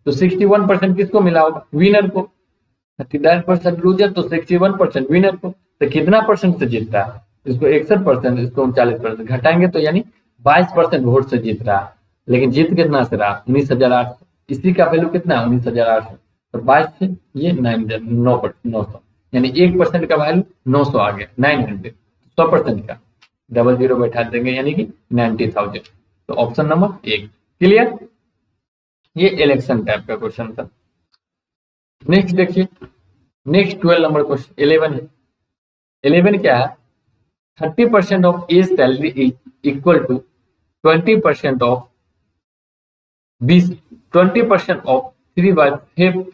[SPEAKER 1] तो 61% किसको मिला होगा, विनर को। 39% लूजर तो 61% विनर को। तो कितना परसेंट से जीत रहा है, इसको 61%, इसको 39% घटाएंगे तो यानी 22% वोट से जीत रहा है। लेकिन जीत कितना से रहा, 19,800। इसी का वैल्यू कितना है, 19,800। तो 22 से ये 900, यानी 1% का वैल्यू 900 आ गया, 900। 100% का 00 बैठा देंगे, यानी कि 90,000। तो ऑप्शन नंबर 1 क्लियर। ये इलेक्शन टाइप का क्वेश्चन था। नेक्स्ट देखिए, नेक्स्ट 12 नंबर क्वेश्चन 11 है। 11 क्या है, 30% of A salary is equal to 20% of 20% of 3/5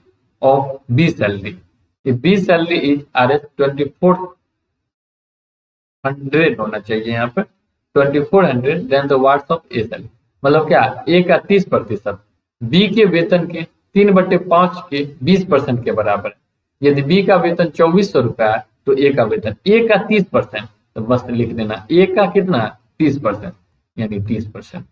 [SPEAKER 1] of B salary. B salary is RS 2400 होना चाहिए यहाँ पर, 2400 then the what's of A salary. मतलब क्या, ए का 30%, बी के वेतन के 3/5 के 20% के बराबर है। यदि बी का वेतन 2400 रुपया है, तो ए का वेतन, ए का 30%, तो बस लिख देना ए का कितना 30%, यानी 30%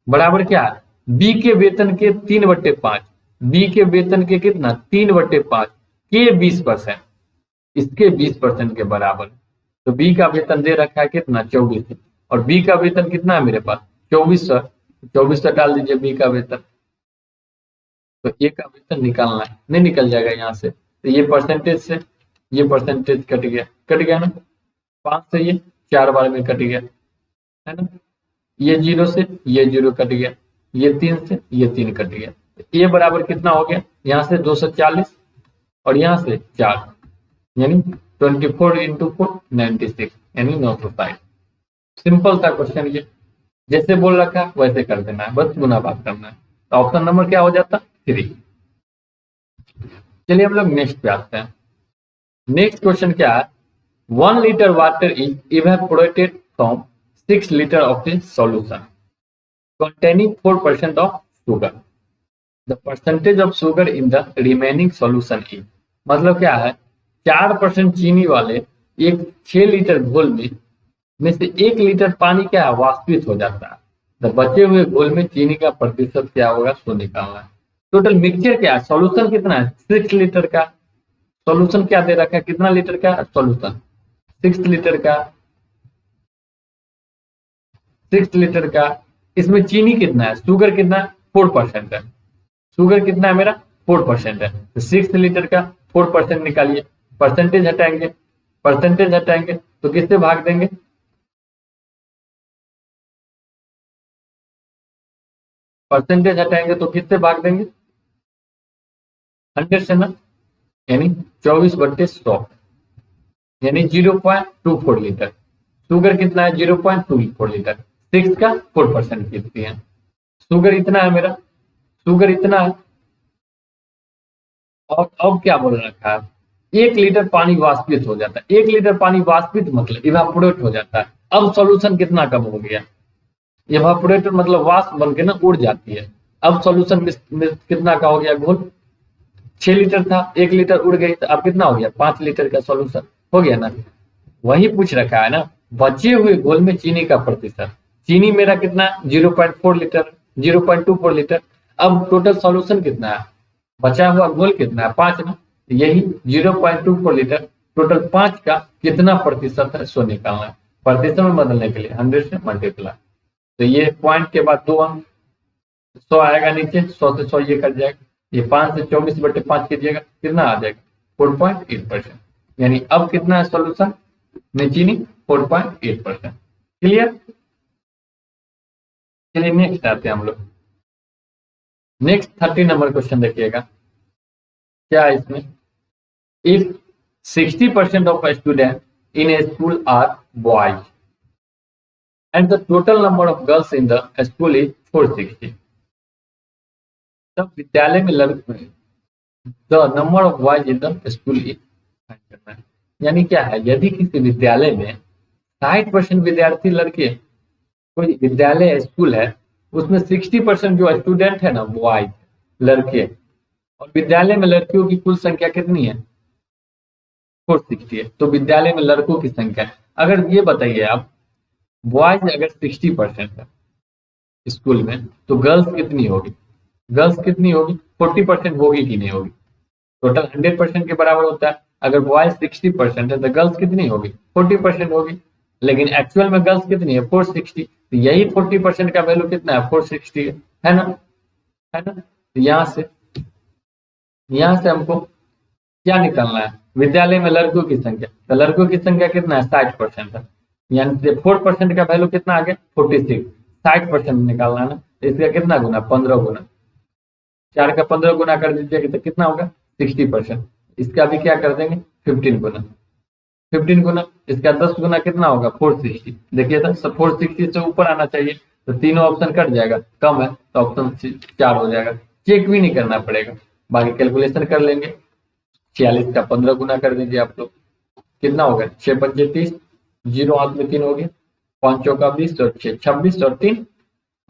[SPEAKER 1] बराबर क्या है, बी के वेतन के 3/5, बी के वेतन के कितना 3/5 के 20%, इसके 20% के बराबर। तो बी का वेतन दे रखा है कितना 2400, और बी का वेतन कितना है मेरे पास 2400, 2400 डाल दीजिए बी का वेतन। तो ए का वेतन निकालना है, नहीं निकल जाएगा यहाँ से, तो ये परसेंटेज से ये परसेंटेज कट गया ना, 5 से ये 4 बार में कट गया है ना, ये 0 से ये 0 कट गया, ये 3 से ये 3 कट गया। तो ए बराबर कितना हो गया, यहाँ से 240 और यहाँ से 4, यानी 24 इंटू 4 96, यानी 960। सिंपल सा क्वेश्चन ये, जैसे बोल रखा है वैसे कर देना है, बस गुना भाग करना है। तो ऑप्शन नंबर क्या हो जाता, 3। चलिए हम लोग नेक्स्ट पे आते हैं। नेक्स्ट क्वेश्चन क्या है, 1 liter water is evaporated from 6 liter of the solution containing 4% of sugar. The percentage of sugar in the remaining solution is, मतलब क्या है, 4% चीनी वाले एक 6 लीटर घोल में से 1 लीटर पानी क्या है, वाष्पित हो जाता है। तो बचे हुए घोल में चीनी का प्रतिशत क्या होगा, सो निकालना है। टोटल मिक्सचर क्या है, सॉल्यूशन कितना है 6 लीटर का, सॉल्यूशन क्या दे रखा है, कितना लीटर का सॉल्यूशन 6 लीटर का, 6 लीटर का। इसमें चीनी कितना है, शुगर कितना है 4% है, शुगर कितना है मेरा 4% है। तो 6 लीटर का 4% निकालिए, परसेंटेज हटाएंगे तो किससे भाग देंगे? परसेंटेज हटाएंगे तो किससे भाग देंगे? 100 से ना, यानी 24/100 यानी 0.24 लीटर। शुगर कितना है? 0.24 लीटर। 6 का 4% कितनी है? शुगर इतना है मेरा, शुगर इतना है। और अब क्या बोल रखा है? 1 लीटर पानी वाष्पित हो जाता है। 1 लीटर पानी वाष्पित मतलब इवापोरेट हो जाता है। अब सॉल्यूशन कितना कम हो गया? इवापोरेट मतलब वाष्प बन के ना उड़ जाती है। अब सॉल्यूशन कितना का हो गया? घोल 6 लीटर था, 1 लीटर उड़ गई तो अब कितना हो गया? 5 लीटर का सॉल्यूशन हो गया ना। वही पूछ रखा है ना, बचे हुए घोल में चीनी का प्रतिशत। चीनी मेरा कितना? 0.4 लीटर, 0.24 लीटर। अब टोटल सॉल्यूशन कितना है? बचा हुआ घोल कितना है? 5 ना। यही 0.24 लीटर टोटल 5 का कितना प्रतिशत है सो निकालना है। प्रतिशत में बदलने के लिए 100 से मल्टीप्लाई। तो ये पॉइंट के बाद 2 अंक, 100 आएगा नीचे, 100 से 100 ये कट जाएगा। ये 5 से 24/5 कीजिएगा, कितना आ जाएगा? 4.8%। यानी अब कितना है सॉल्यूशन में चीनी? 4.8%। क्लियर? चलिए नेक्स्ट आते हैं हम लोग। नेक्स्ट 30 नंबर क्वेश्चन देखिएगा क्या है इसमें। If 60% of student in a school are boys and the total number of girls in the school is 460, तब विद्यालय में लड़के the number of boys in the school is find करना है। यानी क्या है? यदि किसी विद्यालय में 60% विद्यार्थी लड़के, कोई विद्यालय स्कूल है उसमें 60% जो स्टूडेंट है ना बॉयज लड़के, और विद्यालय में लड़कियों की कुल संख्या कितनी है? 460 है। तो विद्यालय में लड़कों की संख्या, अगर ये बताइए आप, बॉयज अगर 60% है स्कूल में तो गर्ल्स कितनी होगी? गर्ल्स कितनी होगी? 40% होगी कि नहीं होगी? टोटल 100% के बराबर होता है। अगर बॉयज 60% है तो गर्ल्स कितनी होगी? 40% होगी। लेकिन एक्चुअल में गर्ल्स कितनी है? 460। तो यही 40% का वैल्यू कितना है? 460 है ना, है ना। तो यहाँ से हमको क्या निकालना है? विद्यालय में लड़कों की संख्या। तो लड़कों की संख्या कितना है? 60% है। यानी 4% का वैल्यू कितना आ गया? 46। 60% निकालना है ना, तो इसका कितना गुना? 15 गुना। 4 का 15 गुना कर दीजिएगा तो कितना होगा? 60%। इसका भी क्या कर देंगे? 15 गुना। 15 गुना, इसका 10 गुना कितना होगा? 460। देखिए तो 460 से ऊपर आना चाहिए, तो तीनों ऑप्शन कट जाएगा, कम है तो ऑप्शन 4 हो जाएगा। चेक भी नहीं करना पड़ेगा, बाकी कैलकुलेशन कर लेंगे। 46 का 15 गुना कर दीजिए आप लोग, कितना होगा? 6 पंजे 30, 0 हाथ में 3 हो गया, 5 चौका 20 और 6 26 और 3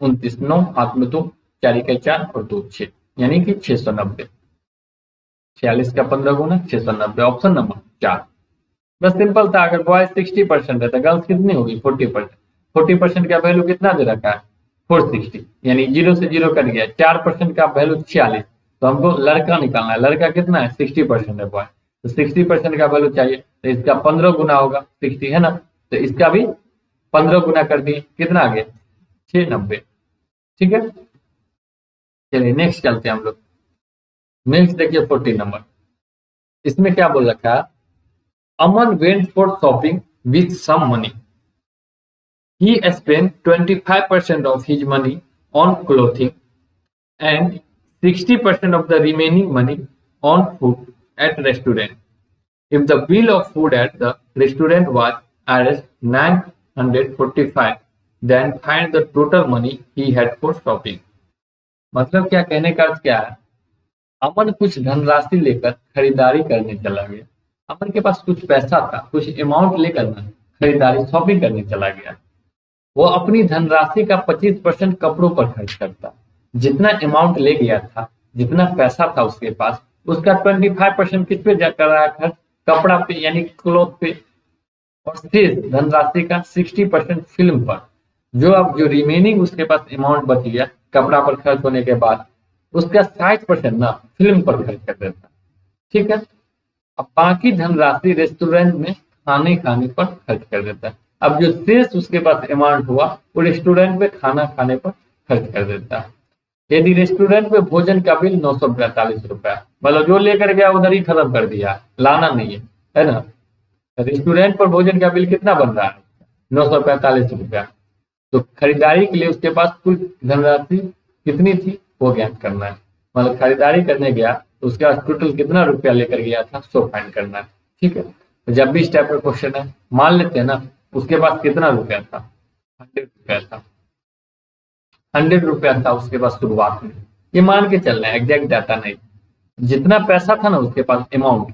[SPEAKER 1] 29, 9 हाथ में 2, 4 इकाई 4 और 2 6, यानी कि 690। 46 का 15 गुना 690, ऑप्शन नंबर 4। बस सिंपल था। अगर बॉयज 60% है तो गर्ल्स कितनी होगी? 40%। 40% का वैल्यू कितना दे रखा है? 460, यानी 0 से 0 कट गया। 4% का वैल्यू 46, तो हमको लड़का निकालना है। लड़का कितना है? 60% है बॉय, तो 60% का वैल्यू चाहिए, तो इसका 15 गुना होगा 60, है ना। तो इसका भी 15 गुना कर दिए, कितना आ गया? 690। ठीक है, चलिए नेक्स्ट चलते हैं हम लोग। नेक्स्ट देखिए 14 नंबर। इसमें क्या बोल रखा है? अमन went for shopping with some money. He spent 25% of his money on clothing and 60% of the remaining money on food at restaurant. If the bill of food at the restaurant was Rs 945, then find the total money he had for shopping. मतलब क्या कहने का अर्थ क्या है? अमन कुछ धनराशि लेकर खरीदारी करने चला गया। अमन के पास कुछ पैसा था, कुछ अमाउंट लेकर ना खरीदारी शॉपिंग करने चला गया। वो अपनी धनराशि का 25% कपड़ों पर खर्च करता। जितना अमाउंट ले गया था, जितना पैसा था उसके पास, उसका 25% किस पे कर रहा है खर्च? कपड़ा पे, यानी क्लोथ पे। और शेष धनराशि का 60% फिल्म पर। जो अब जो रिमेनिंग उसके पास अमाउंट बच गया कपड़ा पर खर्च होने के बाद, उसका 60% ना फिल्म पर खर्च कर देता। ठीक है, अब बाकी धनराशि रेस्टोरेंट में खाने खाने पर खर्च कर देता है। अब जो शेष उसके पास अमाउंट हुआ वो रेस्टोरेंट में खाना खाने पर खर्च कर देता है। यदि रेस्टोरेंट में भोजन का बिल 945 रुपया, मतलब जो लेकर गया उधर ही खत्म कर दिया, लाना नहीं है ना। रेस्टोरेंट पर भोजन का बिल कितना बन रहा है? 945 रुपया। तो खरीदारी के लिए उसके पास कुल धनराशि कितनी थी वो ज्ञात करना है। मतलब खरीदारी करने गया तो उसके पास टोटल कितना रुपया लेकर गया था सो फाइंड करना है। ठीक है, तो जब भी इस टाइप का क्वेश्चन है, मान लेते हैं ना उसके पास कितना रुपया था, 100 रुपया था, 100 रुपया था उसके पास शुरुआत में। ये मान के चल रहे हैं, एग्जैक्ट डाटा नहीं। जितना पैसा था ना उसके पास अमाउंट,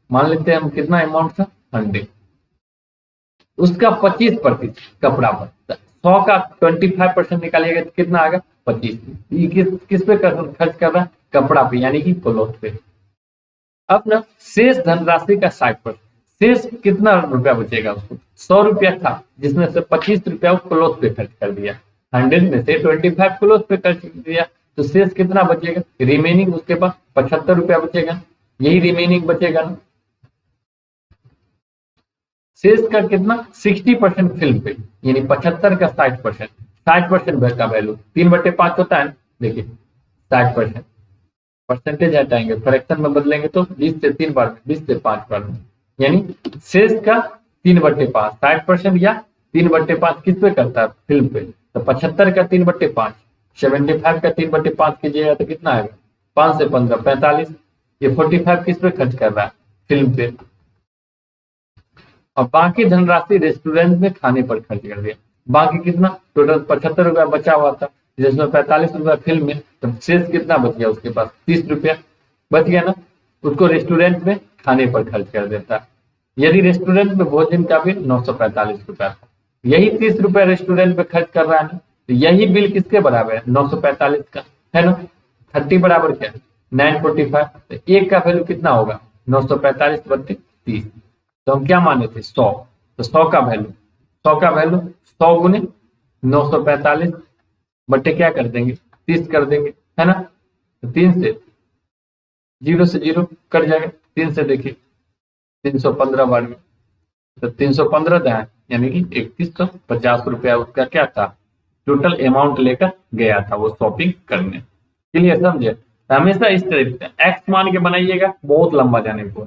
[SPEAKER 1] मान लेते हैं हम कितना अमाउंट था 100, उसका 25% कपड़ा पर, 100 का 25% निकालिएगा तो कितना आएगा 25। ये किस पे खर्च कर रहा है? कपड़ा पे, यानी कि क्लॉथ पे। अब ना शेष धनराशि का 60%, शेष कितना रुपया बचेगा उसको? 100 रुपया था जिसमें से 25 रुपया वो क्लॉथ पे खर्च कर दिया, 100 में से 25 क्लॉथ पे खर्च कर दिया, तो शेष कितना बचेगा? रिमेनिंग उसके पास 75 रुपया बचेगा, यही रिमेनिंग बचेगा ना। शेष का कितना? 60% फिल्म पे, यानी 75 का 60%, 60% का वैल्यू 3/5 होता है ना, देखिए 60%, परसेंटेज हटाएंगे फ्रैक्शन में बदलेंगे तो 20 से 3 बार में, 20 से 5 बार में, यानी शेष का 3/5, 60% या 3/5 किस पे करता है? फिल्म पे। तो 75 का 3/5, 75 का 3/5 कीजिएगा तो कितना आएगा? 5 से 15 45। ये 45 किस पे खर्च कर रहा है? फिल्म पे। और बाकी धनराशि रेस्टोरेंट में खाने पर खर्च कर दिया। बाकी कितना? टोटल 75 रुपया बचा हुआ था, जिसमें 45 रुपया फिल्म में, तो शेष कितना बच गया उसके पास? 30 रुपया बच गया ना, उसको रेस्टोरेंट में खाने पर खर्च कर देता। यदि रेस्टोरेंट में भोजन का बिल 945 रुपया था, यही 30 रुपया रेस्टोरेंट पे खर्च कर रहा है ना, तो यही बिल किसके बराबर है? 945 का, है ना। 30 बराबर क्या है? 945। तो एक का वैल्यू कितना होगा? 945 बट्टे 30। तो हम क्या माने थे? 100। तो 100 का वैल्यू, 100 का वैल्यू 100 गुने 945 बट्टे क्या कर देंगे? 30 कर देंगे, है ना। तो 3 से 0 से 0 कट जाएगा, 3 से देखिए 315 बार में, तो 315 दाएं, यानी कि 3150 रुपया उसका क्या था? टोटल अमाउंट लेकर गया था वो शॉपिंग करने। क्लियर, समझे? हमेशा इस तरीके से एक्स मान के बनाइएगा, बहुत लंबा जाने को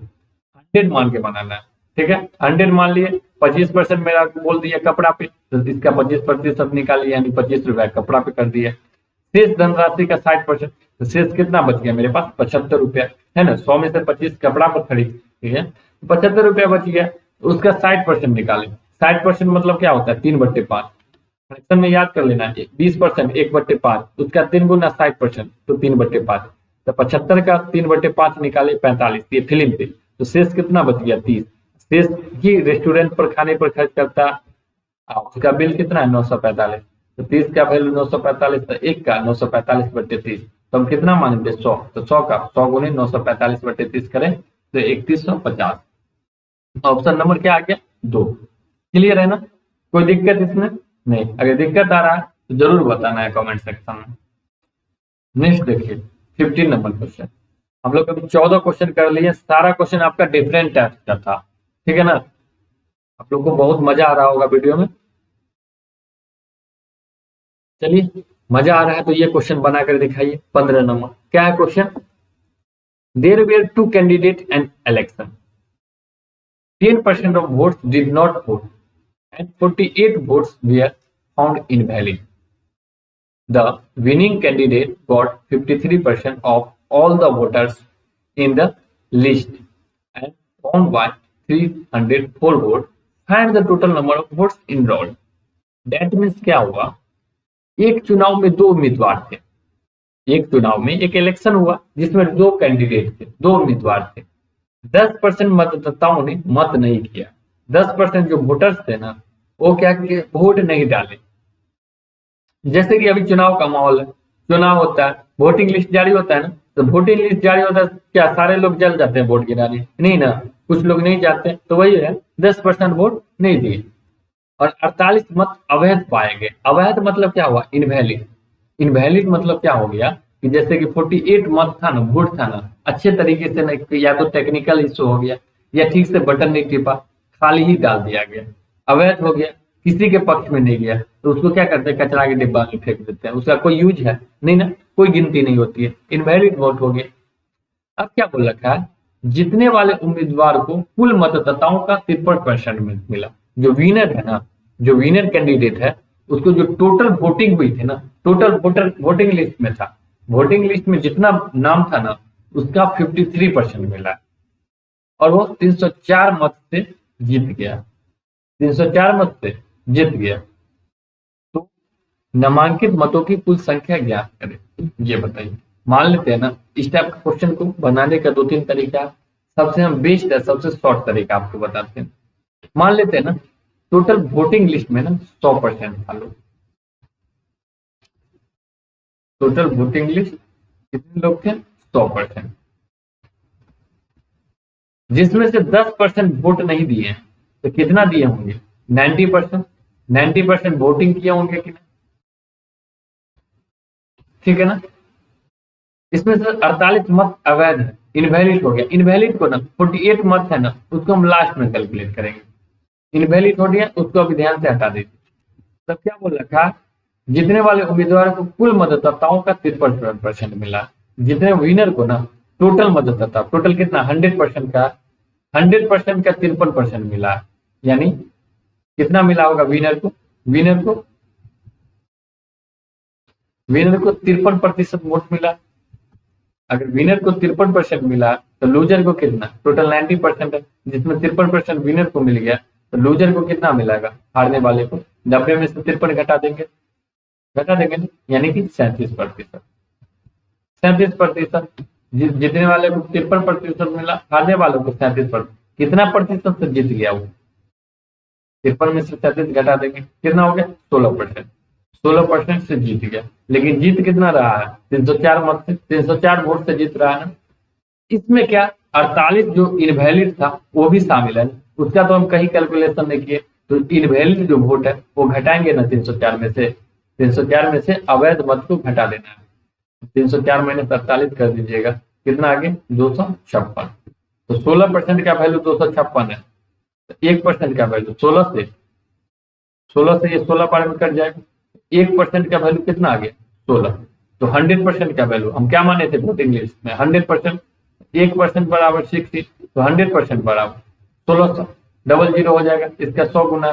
[SPEAKER 1] 100 मान के बनाना है। ठीक है, 100 मान लिए, 25% मेरा बोल दिया कपड़ा पे, तो इसका 25% निकालिए, यानी 25 रुपया कपड़ा पे कर दिया। शेष धनराशि का 60%, तो शेष कितना बच गया मेरे पास? 75 रुपया, है ना। 100 में से 25 कपड़ा पर खरीद, ठीक है, 75 रुपया बच गया। उसका 60% निकाले, 60% मतलब क्या होता है? 3/5। फ्रैक्शन में याद कर लेना है, 20% 1/5, उसका 3 गुना 60%, तो 3/5। तो 75 का 3/5 निकाले 45, ये फिल्म पे, तो शेष कितना बच गया? 30। शेष ही रेस्टोरेंट पर खाने पर खर्च करता, उसका बिल कितना है? 945। तो 30 का वैल्यू 945, तो एक का 945/30, तो हम कितना मानेंगे? 100। तो 100 का 100 गुने 945/30 करें तो 3150। ऑप्शन नंबर क्या आ गया? 2। क्लियर है ना? कोई दिक्कत इसमें नहीं? अगर दिक्कत आ रहा है तो जरूर बताना है कमेंट सेक्शन में। नेक्स्ट देखिए 15 नंबर क्वेश्चन। हम लोग अभी 14 क्वेश्चन कर लिए, सारा क्वेश्चन आपका डिफरेंट टाइप का था। ठीक है ना, आप लोग को बहुत मजा आ रहा होगा वीडियो में। चलिए, मजा आ रहा है तो ये क्वेश्चन बनाकर दिखाइए। 15 नंबर क्या है question? There were 2 candidate and election, 10% of votes did not vote and 48 votes were found invalid. The winning candidate got 53% of all the voters in the list and won by 304 votes. Find the total number of votes enrolled. That means क्या हुआ? एक चुनाव में 2 उम्मीदवार थे, एक चुनाव में एक इलेक्शन हुआ जिसमें 2 कैंडिडेट थे, 2 उम्मीदवार थे। 10% मतदाताओं ने मत नहीं किया। 10% जो वोटर्स थे ना, वो क्या किए? वोट नहीं डाले। जैसे कि अभी चुनाव का माहौल है, चुनाव होता है, वोटिंग लिस्ट जारी होता है ना, तो वोटिंग लिस्ट जारी होता है, क्या सारे लोग जल जाते हैं वोट गिराने? नहीं ना, कुछ लोग नहीं जाते, तो वही है 10% वोट नहीं दिए और 48 मत अवैध पाए गए। अवैध मतलब क्या हुआ? इनवैलिड। इनवैलिड मतलब क्या हो गया कि जैसे कि 48 मत था ना, वोट था ना, अच्छे तरीके से ना, या तो टेक्निकल इशू हो गया या ठीक से बटन नहीं टिपा, खाली ही डाल दिया गया, अवैध हो गया, किसी के पक्ष में नहीं गया, तो उसको क्या करते हैं, कचरा के डिब्बा में फेंक देते हैं, उसका कोई यूज है नहीं ना, कोई गिनती नहीं होती है, इनवैलिड वोट हो गया। अब क्या बोल रखा है, जीतने वाले उम्मीदवार को कुल मतदाताओं का 53% मिला। जो विनर है ना, जो विनर कैंडिडेट है, उसको जो टोटल वोटिंग हुई थी ना, टोटल वोटर वोटिंग लिस्ट में था, वोटिंग लिस्ट में जितना नाम था ना, उसका 53% मिला और वो 304 मत से जीत गया, 304 मत से जीत गया। तो नामांकित मतों की कुल संख्या ज्ञात करें, ये बताइए। मान लेते हैं ना, इस टाइप का क्वेश्चन को बनाने का 2-3 तरीका, सबसे हम बेस्ट है, सबसे शॉर्ट तरीका आपको बताते हैं। मान लेते हैं ना, टोटल वोटिंग लिस्ट में ना 100% था लोग, टोटल वोटिंग लिस्ट कितने लोग थे, 100%, जिसमें से 10% वोट नहीं दिए हैं, तो कितना दिए होंगे, 90%। 90% वोटिंग किए होंगे कि नहीं, ठीक है ना। इसमें से 48 मत अवैध है, इनवैलिड हो गया। इनवैलिड को ना 48 मत है ना, उसको हम लास्ट में कैलकुलेट करेंगे। इनवैलिड हो गया, उसको अभी ध्यान से हटा दीजिए। तब क्या बोल रखा, जीतने वाले उम्मीदवार को कुल मतदाताओं का 53% मिला। जितने विनर को ना टोटल मतदाता, टोटल कितना, 100% का, 100% का 53% मिला, यानी कितना मिला होगा विनर को, विनर को विनर को 53% वोट मिला। अगर विनर को 53% मिला तो लूजर को कितना, टोटल 90% है, जिसमें 53% विनर को मिल गया, तो लूजर को कितना मिलेगा, हारने वाले को। 90 में से 53 घटा देंगे ना, यानी कि 37%। 37%, जीतने वाले को 53% मिला, हारने वालों को 37%। कितना प्रतिशत से जीत गया वो, 53 में से 37 घटा देंगे, कितना हो गया, 16%। 16% से जीत गया, लेकिन जीत कितना रहा है, 304 मत से, 304 वोट से जीत रहा है ना। इसमें क्या 48 जो इनवैलिड था वो भी शामिल है, उसका तो हम कहीं कैलकुलेशन नहीं किए, तो इनवैलिड जो वोट है वो घटाएंगे ना 304 में से, 304 में से अवैध मत को घटा देना है। 304 माइनस 48 कर दीजिएगा, कितना आगे, 256। तो 16% का वैल्यू 256 है, तो 1% का वैल्यू 16 से, 16 से ये 16 बार में कट जाएगा, 1% का वैल्यू कितना आ गया, 16। तो 100% का वैल्यू हम क्या माने थे वोटिंग लिस्ट में, 100%, 1% बराबर 60, तो 100% बराबर 1600, डबल जीरो हो जाएगा, इसका 100 गुना,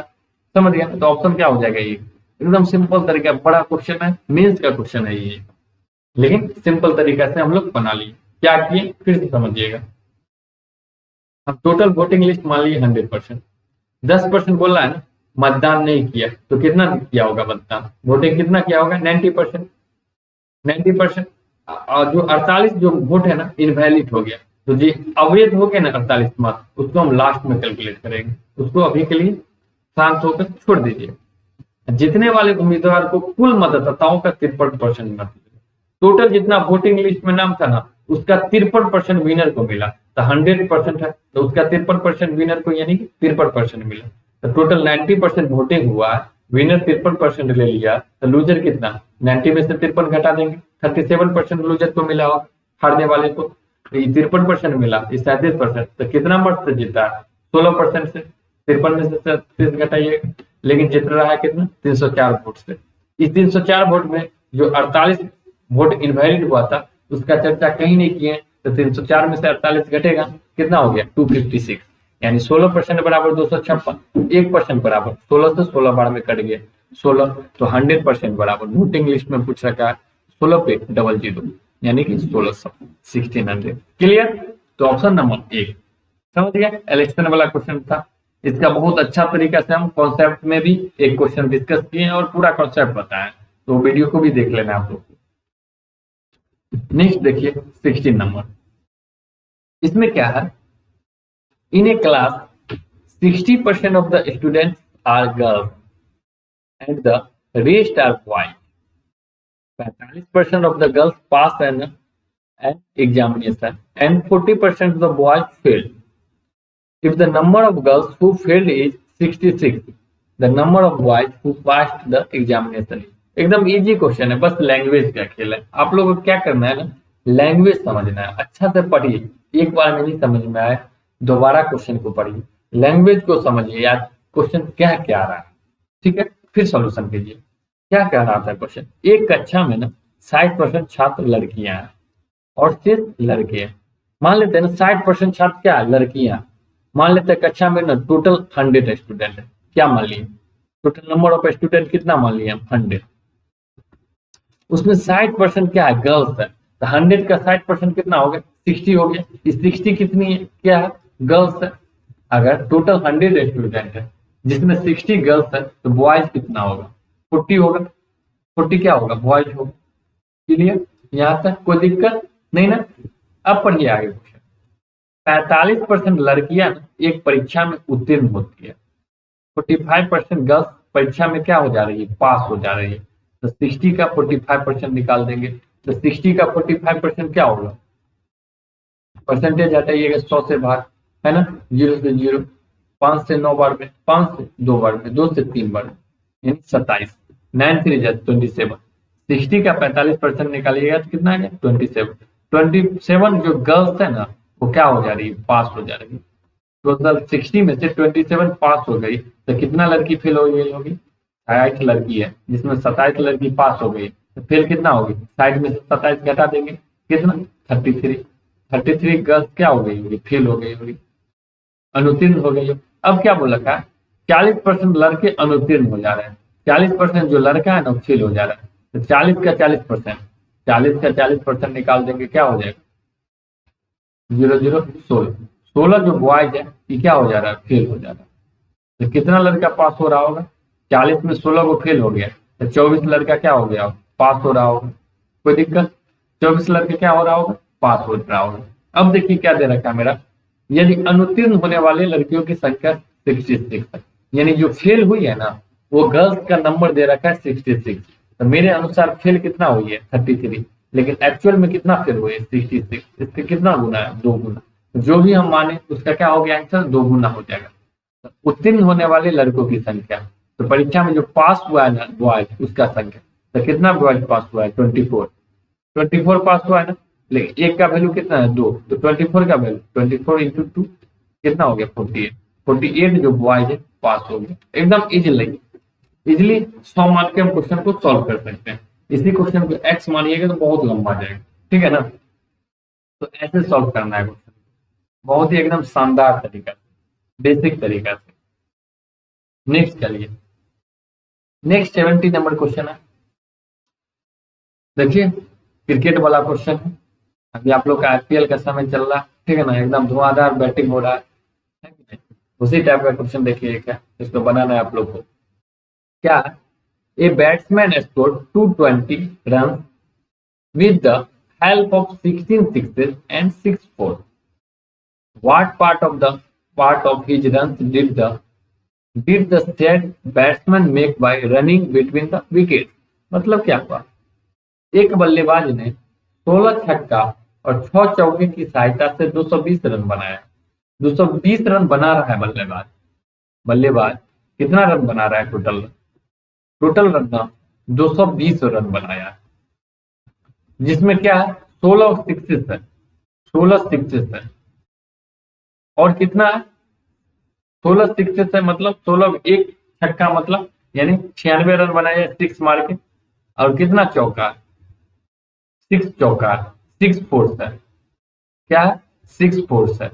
[SPEAKER 1] समझ गया। तो ऑप्शन क्या हो जाएगा, ये एकदम सिंपल तरीका, बड़ा क्वेश्चन है, मेंस का क्वेश्चन है ये, लेकिन सिंपल तरीका से हम लोग बना लिए। क्या किए, फिर से समझिएगा। हम टोटल वोटिंग लिस्ट मान लिए 100%, 10% बोल रहा है ना, मतदान नहीं किया, तो कितना किया होगा मतदान, वोटिंग कितना किया होगा, 90%। 90%, और जो 48 जो वोट है ना इनवैलिड हो गया, तो जी अवैध हो गया ना 48 मत, उसको हम लास्ट में कैलकुलेट करेंगे, उसको अभी के लिए शांत होकर छोड़ दीजिए। जीतने वाले उम्मीदवार को कुल मतदाताओं का 53% मत, टोटल जितना वोटिंग लिस्ट में नाम था ना, उसका 53% विनर को मिला, तो 100% है, तो उसका 53% विनर को, यानी कि 53% मिला। तो टोटल 90% वोटिंग हुआ, विनर 53% ले लिया, तो लूजर कितना, 90 में से 53 घटा देंगे, 37% लूजर को मिला हो, हारने वाले को। तो ये 53% मिला, 37%, तो कितना मत से जीता, 16% से, 53 में से 37 घटाइए, लेकिन जीत रहा है कितना, 304 वोट से। इस 304 वोट में जो 48 वोट इनवैलिड हुआ था, उसका चर्चा कहीं नहीं किए, तो 304 में से 48 घटेगा, कितना हो गया, 256, यानी 16% बराबर 256, 1% बराबर 16 से 16 बार में कट गया 16, तो 100% बराबर वोटिंग लिस्ट में पूछ रखा है 16 पे डबल जीरो, यानी कि 1600, 1600। क्लियर। तो ऑप्शन नंबर 1 समझ गया, इलेक्शन वाला क्वेश्चन था। इसका बहुत अच्छा तरीका से हम कॉन्सेप्ट में भी एक क्वेश्चन डिस्कस किए और पूरा कॉन्सेप्ट बताएं, तो वीडियो को भी देख लेना आप लोग। नेक्स्ट देखिए 16 नंबर, इसमें क्या है, इन ए class 60% of the students are girls and the rest are boys. 45% of the girls pass an examination and 40% of the boys fail. If the number of girls who failed is 66, the number of boys who passed the examination is। एकदम easy question है, बस language का खेल है। आप लोगों को क्या करना है ना, लैंग्वेज समझना है, अच्छा से पढ़िए, एक बार में नहीं समझ में आए दोबारा क्वेश्चन को पढ़िए, लैंग्वेज को समझिए यार, क्वेश्चन क्या क्या आ रहा है, ठीक है। फिर सॉल्यूशन कीजिए। क्या कह रहा था क्वेश्चन, एक कक्षा में ना 60% छात्र लड़कियां हैं और सिर्फ लड़के हैं। मान लेते हैं ना 60% छात्र क्या है, लड़कियां। मान लेते हैं कक्षा में ना टोटल 100 स्टूडेंट है। क्या मान लिए, टोटल नंबर ऑफ स्टूडेंट कितना मान लिए हम, 100। उसमें 60% क्या है, गर्ल्स है। तो 100 का 60% कितना हो गया, 60 हो गया। इस 60 कितनी है, क्या है, गर्ल्स है। अगर टोटल 100 स्टूडेंट है जिसमें 60 गर्ल्स है तो बॉयज कितना होगा, 40 होगा। 40 क्या होगा, बॉयज होगा। क्लियर, यहाँ तक कोई दिक्कत नहीं ना। अब पढ़िए आगे क्वेश्चन। 45% लड़कियां एक परीक्षा में उत्तीर्ण होती है, 45% गर्ल्स परीक्षा में क्या हो जा रही है, पास हो जा रही है। तो 60 का 45% निकाल देंगे। तो 60 का 45% क्या होगा, परसेंटेज हटाइएगा 100 से भाग, है ना, 0 से 0, 5 से 9 बार में, 5 से 2 बार में, 2 से 3 बार में, यानी 27, 9 3 27। 60 का 45% निकालिएगा तो कितना आ गया, 27। 27 जो गर्ल्स है ना वो क्या हो जा रही है, पास हो जा रही है। टोटल 60 में से 27 पास हो गई तो कितना लड़की फेल हो गई होगी, 28 लड़की है जिसमें 27 लड़की पास हो गई, तो फेल कितना होगी, 60 में से 27 घटा देंगे, कितना, 33। 33 गर्ल्स क्या हो गई होगी, फेल हो गई होगी, अनुत्तीर्ण हो गई हो। अब क्या बोला था, 40% लड़के अनुत्तीर्ण हो जा रहे हैं, 40% जो लड़का है ना फेल हो जा रहा है। तो 40 का 40%, 40 का 40% निकाल देंगे, क्या हो जाएगा, 0 0 16। 16 जो बॉयज है ये क्या हो जा रहा है, फेल हो जा रहा है। तो कितना लड़का पास हो रहा होगा, 40 में 16 को फेल हो गया तो 24 लड़का क्या हो गया, पास हो रहा होगा। कोई दिक्कत, 24 लड़के क्या हो रहा होगा, पास हो रहा होगा। अब देखिए क्या दे रखा है मेरा, यदि अनुत्तीर्ण होने वाले लड़कियों की संख्या 66 है, यानी जो फेल हुई है ना वो गर्ल्स का नंबर दे रखा है 66। तो मेरे अनुसार फेल कितना हुई है, 33, लेकिन एक्चुअल में कितना फेल हुई है, 66। इसके कितना गुना है, 2 गुना। तो जो भी हम माने उसका क्या हो गया आंसर, 2 गुना हो जाएगा। तो उत्तीर्ण होने वाले लड़कों की संख्या, तो परीक्षा में जो पास हुआ है ना बॉयज उसका संख्या, तो कितना बॉयज पास हुआ है, 24। 24 पास हुआ है ना, लेकिन एक का वैल्यू कितना है, 2। तो 24 का वैल्यू 24 इंटू 2 कितना हो गया, 48। 48 जो बॉयज है पास हो गया, एकदम इजिली। इजिली 100 मार्क के हम क्वेश्चन को सॉल्व कर सकते हैं। इसी क्वेश्चन को एक्स मानिएगा तो बहुत लंबा जाएगा, ठीक है ना। तो ऐसे सॉल्व करना है क्वेश्चन, बहुत ही एकदम शानदार तरीका, बेसिक तरीका से। नेक्स्ट चलिए, नेक्स्ट 70 नंबर क्वेश्चन है। देखिए क्रिकेट वाला क्वेश्चन है। अभी आप लोग का आईपीएल का समय चल रहा है, ठीक है ना, एकदम धुआंधार बैटिंग हो रहा है कि नहीं? उसी टाइप का क्वेश्चन देखिए क्या, इसको बनाना है आप लोग को। क्या, a batsman score 220 run with the help of 16 sixes and 6 fours. What part of his runs did the said batsman make by running between the wickets? मतलब क्या हुआ, एक बल्लेबाज ने 16 छक्का और 6 चौके की सहायता से 220 रन बनाया। 220 रन बना रहा है बल्लेबाज। बल्लेबाज कितना रन बना रहा है, टोटल रन ना 220 रन बनाया है, जिसमें क्या है 16 सिक्सेस है, 16 सिक्सेस है। और कितना है, 16 सिक्सेस है मतलब 16 एक छक्का मतलब यानी 96 रन बनाए 6 मार के। और कितना चौका, 6 चौका, 6 फोर्स है, क्या है, 6 फोर्स है।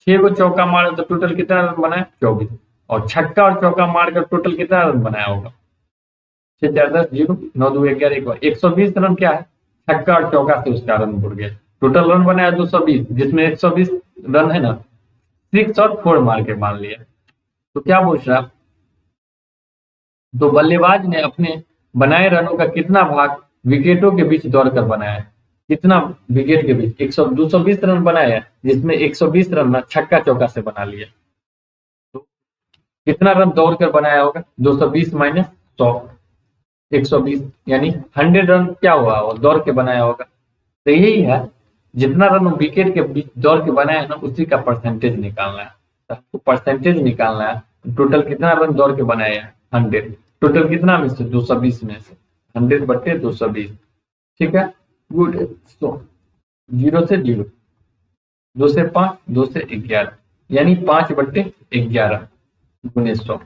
[SPEAKER 1] 6 को चौका मारे तो टोटल कितना रन बनाया, 24। और छक्का और चौका मारकर टोटल कितना रन बनाया होगा, 6 4 10 0 9 2 11 120 रन। क्या है, छक्का और चौका से उसका रन बढ़ गया। टोटल रन बनाया 220, जिसमें 120 रन है ना 6 और 4 मार के मान लिया। तो क्या पूछ रहा, तो बल्लेबाज ने अपने बनाए रनों का कितना भाग विकेटों के बीच दौड़कर बनाया, कितना विकेट के बीच, 220 रन बनाया जिसमें 120 रन ना छक्का चौका से बना लिया। तो कितना रन दौड़कर बनाया होगा, 220 माइनस 100, 120 यानी 100 रन क्या हुआ, और दौड़ के बनाया होगा। तो यही है, जितना रन विकेट के बीच दौड़ के बनाया है ना उसी का परसेंटेज निकालना है। तो आपको परसेंटेज निकालना है, टोटल कितना रन दौड़ के बनाया है, 100। टोटल कितना में से, 220 में से 100 बटे 220, ठीक है, गुड। सो 0 से 0, 2 से 5, 2 से 11, यानी 5 बटे 11 गुने 100।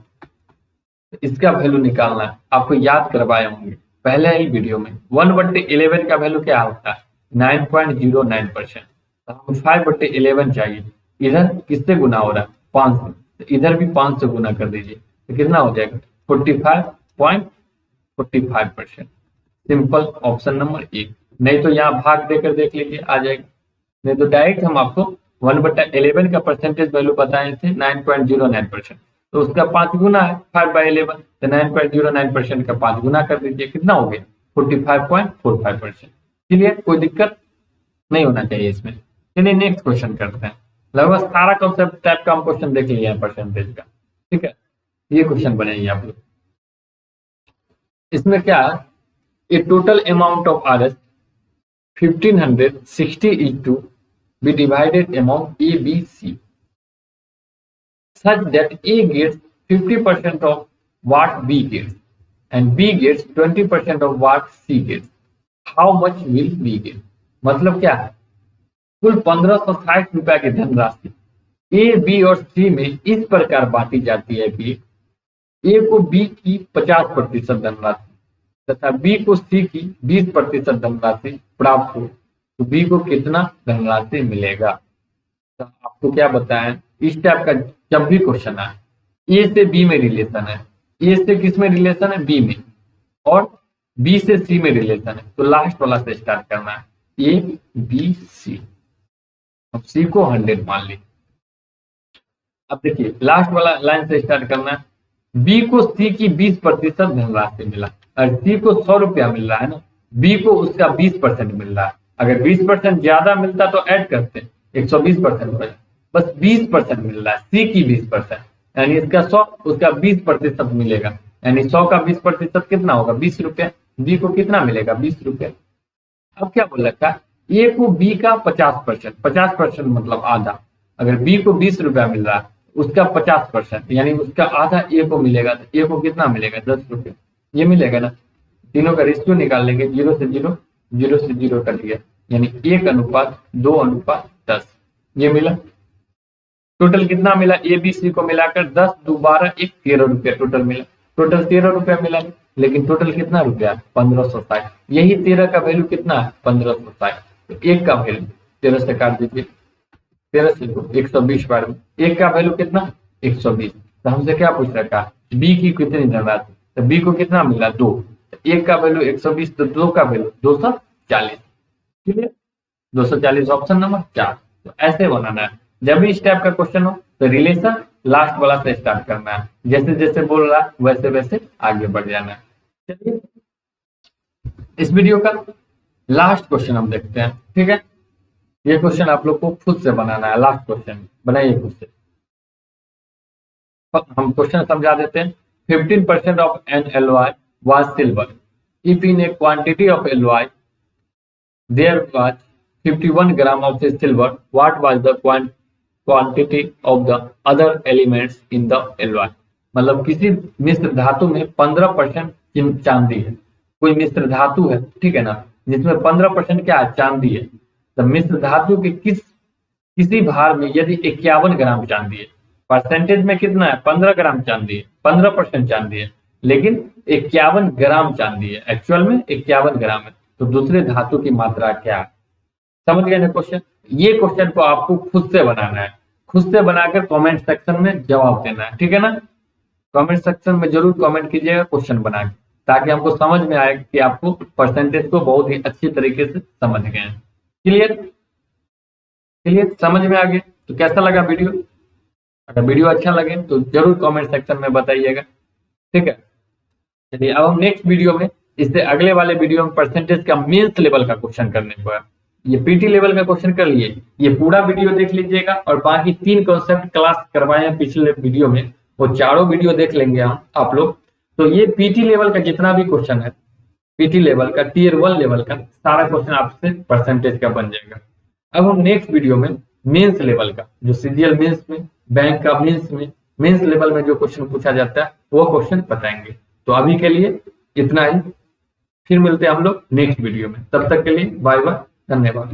[SPEAKER 1] तो इसका वैल्यू निकालना है, आपको याद करवाए होंगे पहले ही वीडियो में। 1/11 का वैल्यू क्या होता है? 9.09%। तो हमें 5/11 चाहिए। इधर किससे गुना हो रहा है? 5 से, तो इधर भी 5 से गुना कर दीजिए, तो कितना हो जाएगा? 45.45%। Simple, option number 1। नहीं तो यहाँ भाग देकर देख लीजिए, आ जाएगा। नहीं तो डायरेक्ट हम आपको 1/11 का परसेंटेज वैल्यू बताए थे 9.09%, तो उसका 5 गुना है 5/11, तो 9.09% का 5 गुना कर दीजिए, कितना हो गया? 45.45%। क्लियर? कोई दिक्कत नहीं होना चाहिए इसमें। चलिए नेक्स्ट क्वेश्चन करते हैं। लगभग सारा कॉन्सेप्ट टाइप का हम क्वेश्चन देख लिया है परसेंटेज का, ठीक है। ये क्वेश्चन बनाइए आप लोग। इसमें क्या है? A total amount of RS 1560 is to be divided among A, B, C such that A gets 50% of what B gets and B gets 20% of what C gets. How much will B get? मतलब क्या है? कुल 1560 रुपया की धनराशि ए, B और सी में इस प्रकार बांटी जाती है कि ए को बी की 50% धनराशि तथा बी को सी की 20% धनराशि प्राप्त हो, तो बी को कितना धनराशि मिलेगा? तो आपको क्या बताएं, इस टाइप का जब भी क्वेश्चन आए, ए से बी में रिलेशन है, ए से किस में रिलेशन है? बी में, और बी से सी में रिलेशन है, तो लास्ट वाला से स्टार्ट करना है, ए बी सी। अब सी को 100 मान ली। अब देखिए लास्ट वाला लाइन से स्टार्ट करना है। बी को सी की 20% धनराशि मिला, और सी को 100 रुपया मिल रहा है ना, बी को उसका 20% मिल रहा है। अगर 20% ज्यादा मिलता तो ऐड करते, 120% हो, बस 20% मिल रहा है, सी की 20%, यानी इसका 100, उसका 20% मिलेगा, यानी 100 का 20% कितना होगा? 20 रुपया। बी को कितना मिलेगा? 20 रुपया। अब क्या बोल रखा है? ए को बी का 50%, 50% मतलब आधा। अगर बी को 20 रुपया मिल रहा है, उसका 50%, यानी उसका आधा ए को मिलेगा, तो ए को कितना मिलेगा? 10 रुपये। ये मिलेगा ना। तीनों का रेशियो निकाल लेंगे, 0 से 0, 0 से 0 कर दिया, यानी 1:2:10। ये मिला। टोटल कितना मिला? ए बी सी को मिलाकर 10, 2, 12, 1, 13 रुपया टोटल मिला। टोटल 13 रुपया मिला, लेकिन टोटल कितना रुपया? 1560। यही 13 का वैल्यू कितना है? 1560। तो एक का वैल्यू 13 से काट दीजिए, 13 से 120 बार में एक का वैल्यू कितना? 120। तो हमसे क्या पूछ रखा है? बी की कितनी धनराशि? तो बी को कितना मिला? 2। एक का वैल्यू 120, तो 2 का वैल्यू 240। क्लियर? 240 option number 4। तो ऐसे बनाना है। जब भी इस टाइप का क्वेश्चन हो तो रिलेशन लास्ट वाला से स्टार्ट करना है, जैसे जैसे बोल रहा है वैसे वैसे आगे बढ़ जाना है। चलिए इस वीडियो का लास्ट क्वेश्चन हम देखते हैं, ठीक है। ये क्वेश्चन आप लोग को खुद से बनाना है, लास्ट क्वेश्चन बनाइए खुद से। हम क्वेश्चन समझा देते हैं। 15% ऑफ एन LY was silver. If in a quantity of LY there was 51 gram of the silver, what was the quantity of the other elements in the LY? मतलब किसी मिश्र धातु में 15% चांदी है। कोई मिश्र धातु है, ठीक है ना, जिसमें 15% क्या है? चांदी है। तो मिश्र धातु के किसी भार में यदि 51 ग्राम चांदी है, परसेंटेज में कितना है? 15 ग्राम चांदी है, 15% चांदी है, लेकिन 51 ग्राम चांदी है, एक्चुअल में 51 ग्राम है, तो दूसरे धातु की मात्रा क्या है? समझ गए ना क्वेश्चन? ये क्वेश्चन को आपको खुद से बनाना है, खुद से बनाकर कमेंट सेक्शन में जवाब देना है, ठीक है ना। कमेंट सेक्शन में जरूर कमेंट कीजिएगा क्वेश्चन बना के, ताकि हमको समझ में आए कि आपको परसेंटेज को बहुत ही अच्छी तरीके से समझ गए हैं। क्लियर? क्लियर? समझ में आ गया? तो कैसा लगा वीडियो? अगर वीडियो अच्छा लगे तो जरूर कमेंट सेक्शन में बताइएगा, ठीक है। चलिए अब हम नेक्स्ट वीडियो में, इससे अगले वाले वीडियो में परसेंटेज का मेंस लेवल का क्वेश्चन करने को है। ये पीटी लेवल का क्वेश्चन कर लिए, ये पूरा वीडियो देख लीजिएगा, और बाकी 3 कॉन्सेप्ट क्लास करवाए हैं पिछले वीडियो में, वो चारों वीडियो देख लेंगे हम आप लोग। तो ये पीटी लेवल का जितना भी क्वेश्चन है, पीटी लेवल का, टियर 1 लेवल का सारा क्वेश्चन आपसे परसेंटेज का बन जाएगा। अब हम नेक्स्ट वीडियो में मेंस लेवल का, जो सीजीएल मेंस में, बैंक का मेंस में, मेंस लेवल में जो क्वेश्चन पूछा जाता है वो क्वेश्चन बताएंगे। तो अभी के लिए इतना ही, फिर मिलते हैं हम लोग नेक्स्ट वीडियो में। तब तक के लिए बाय बाय, धन्यवाद।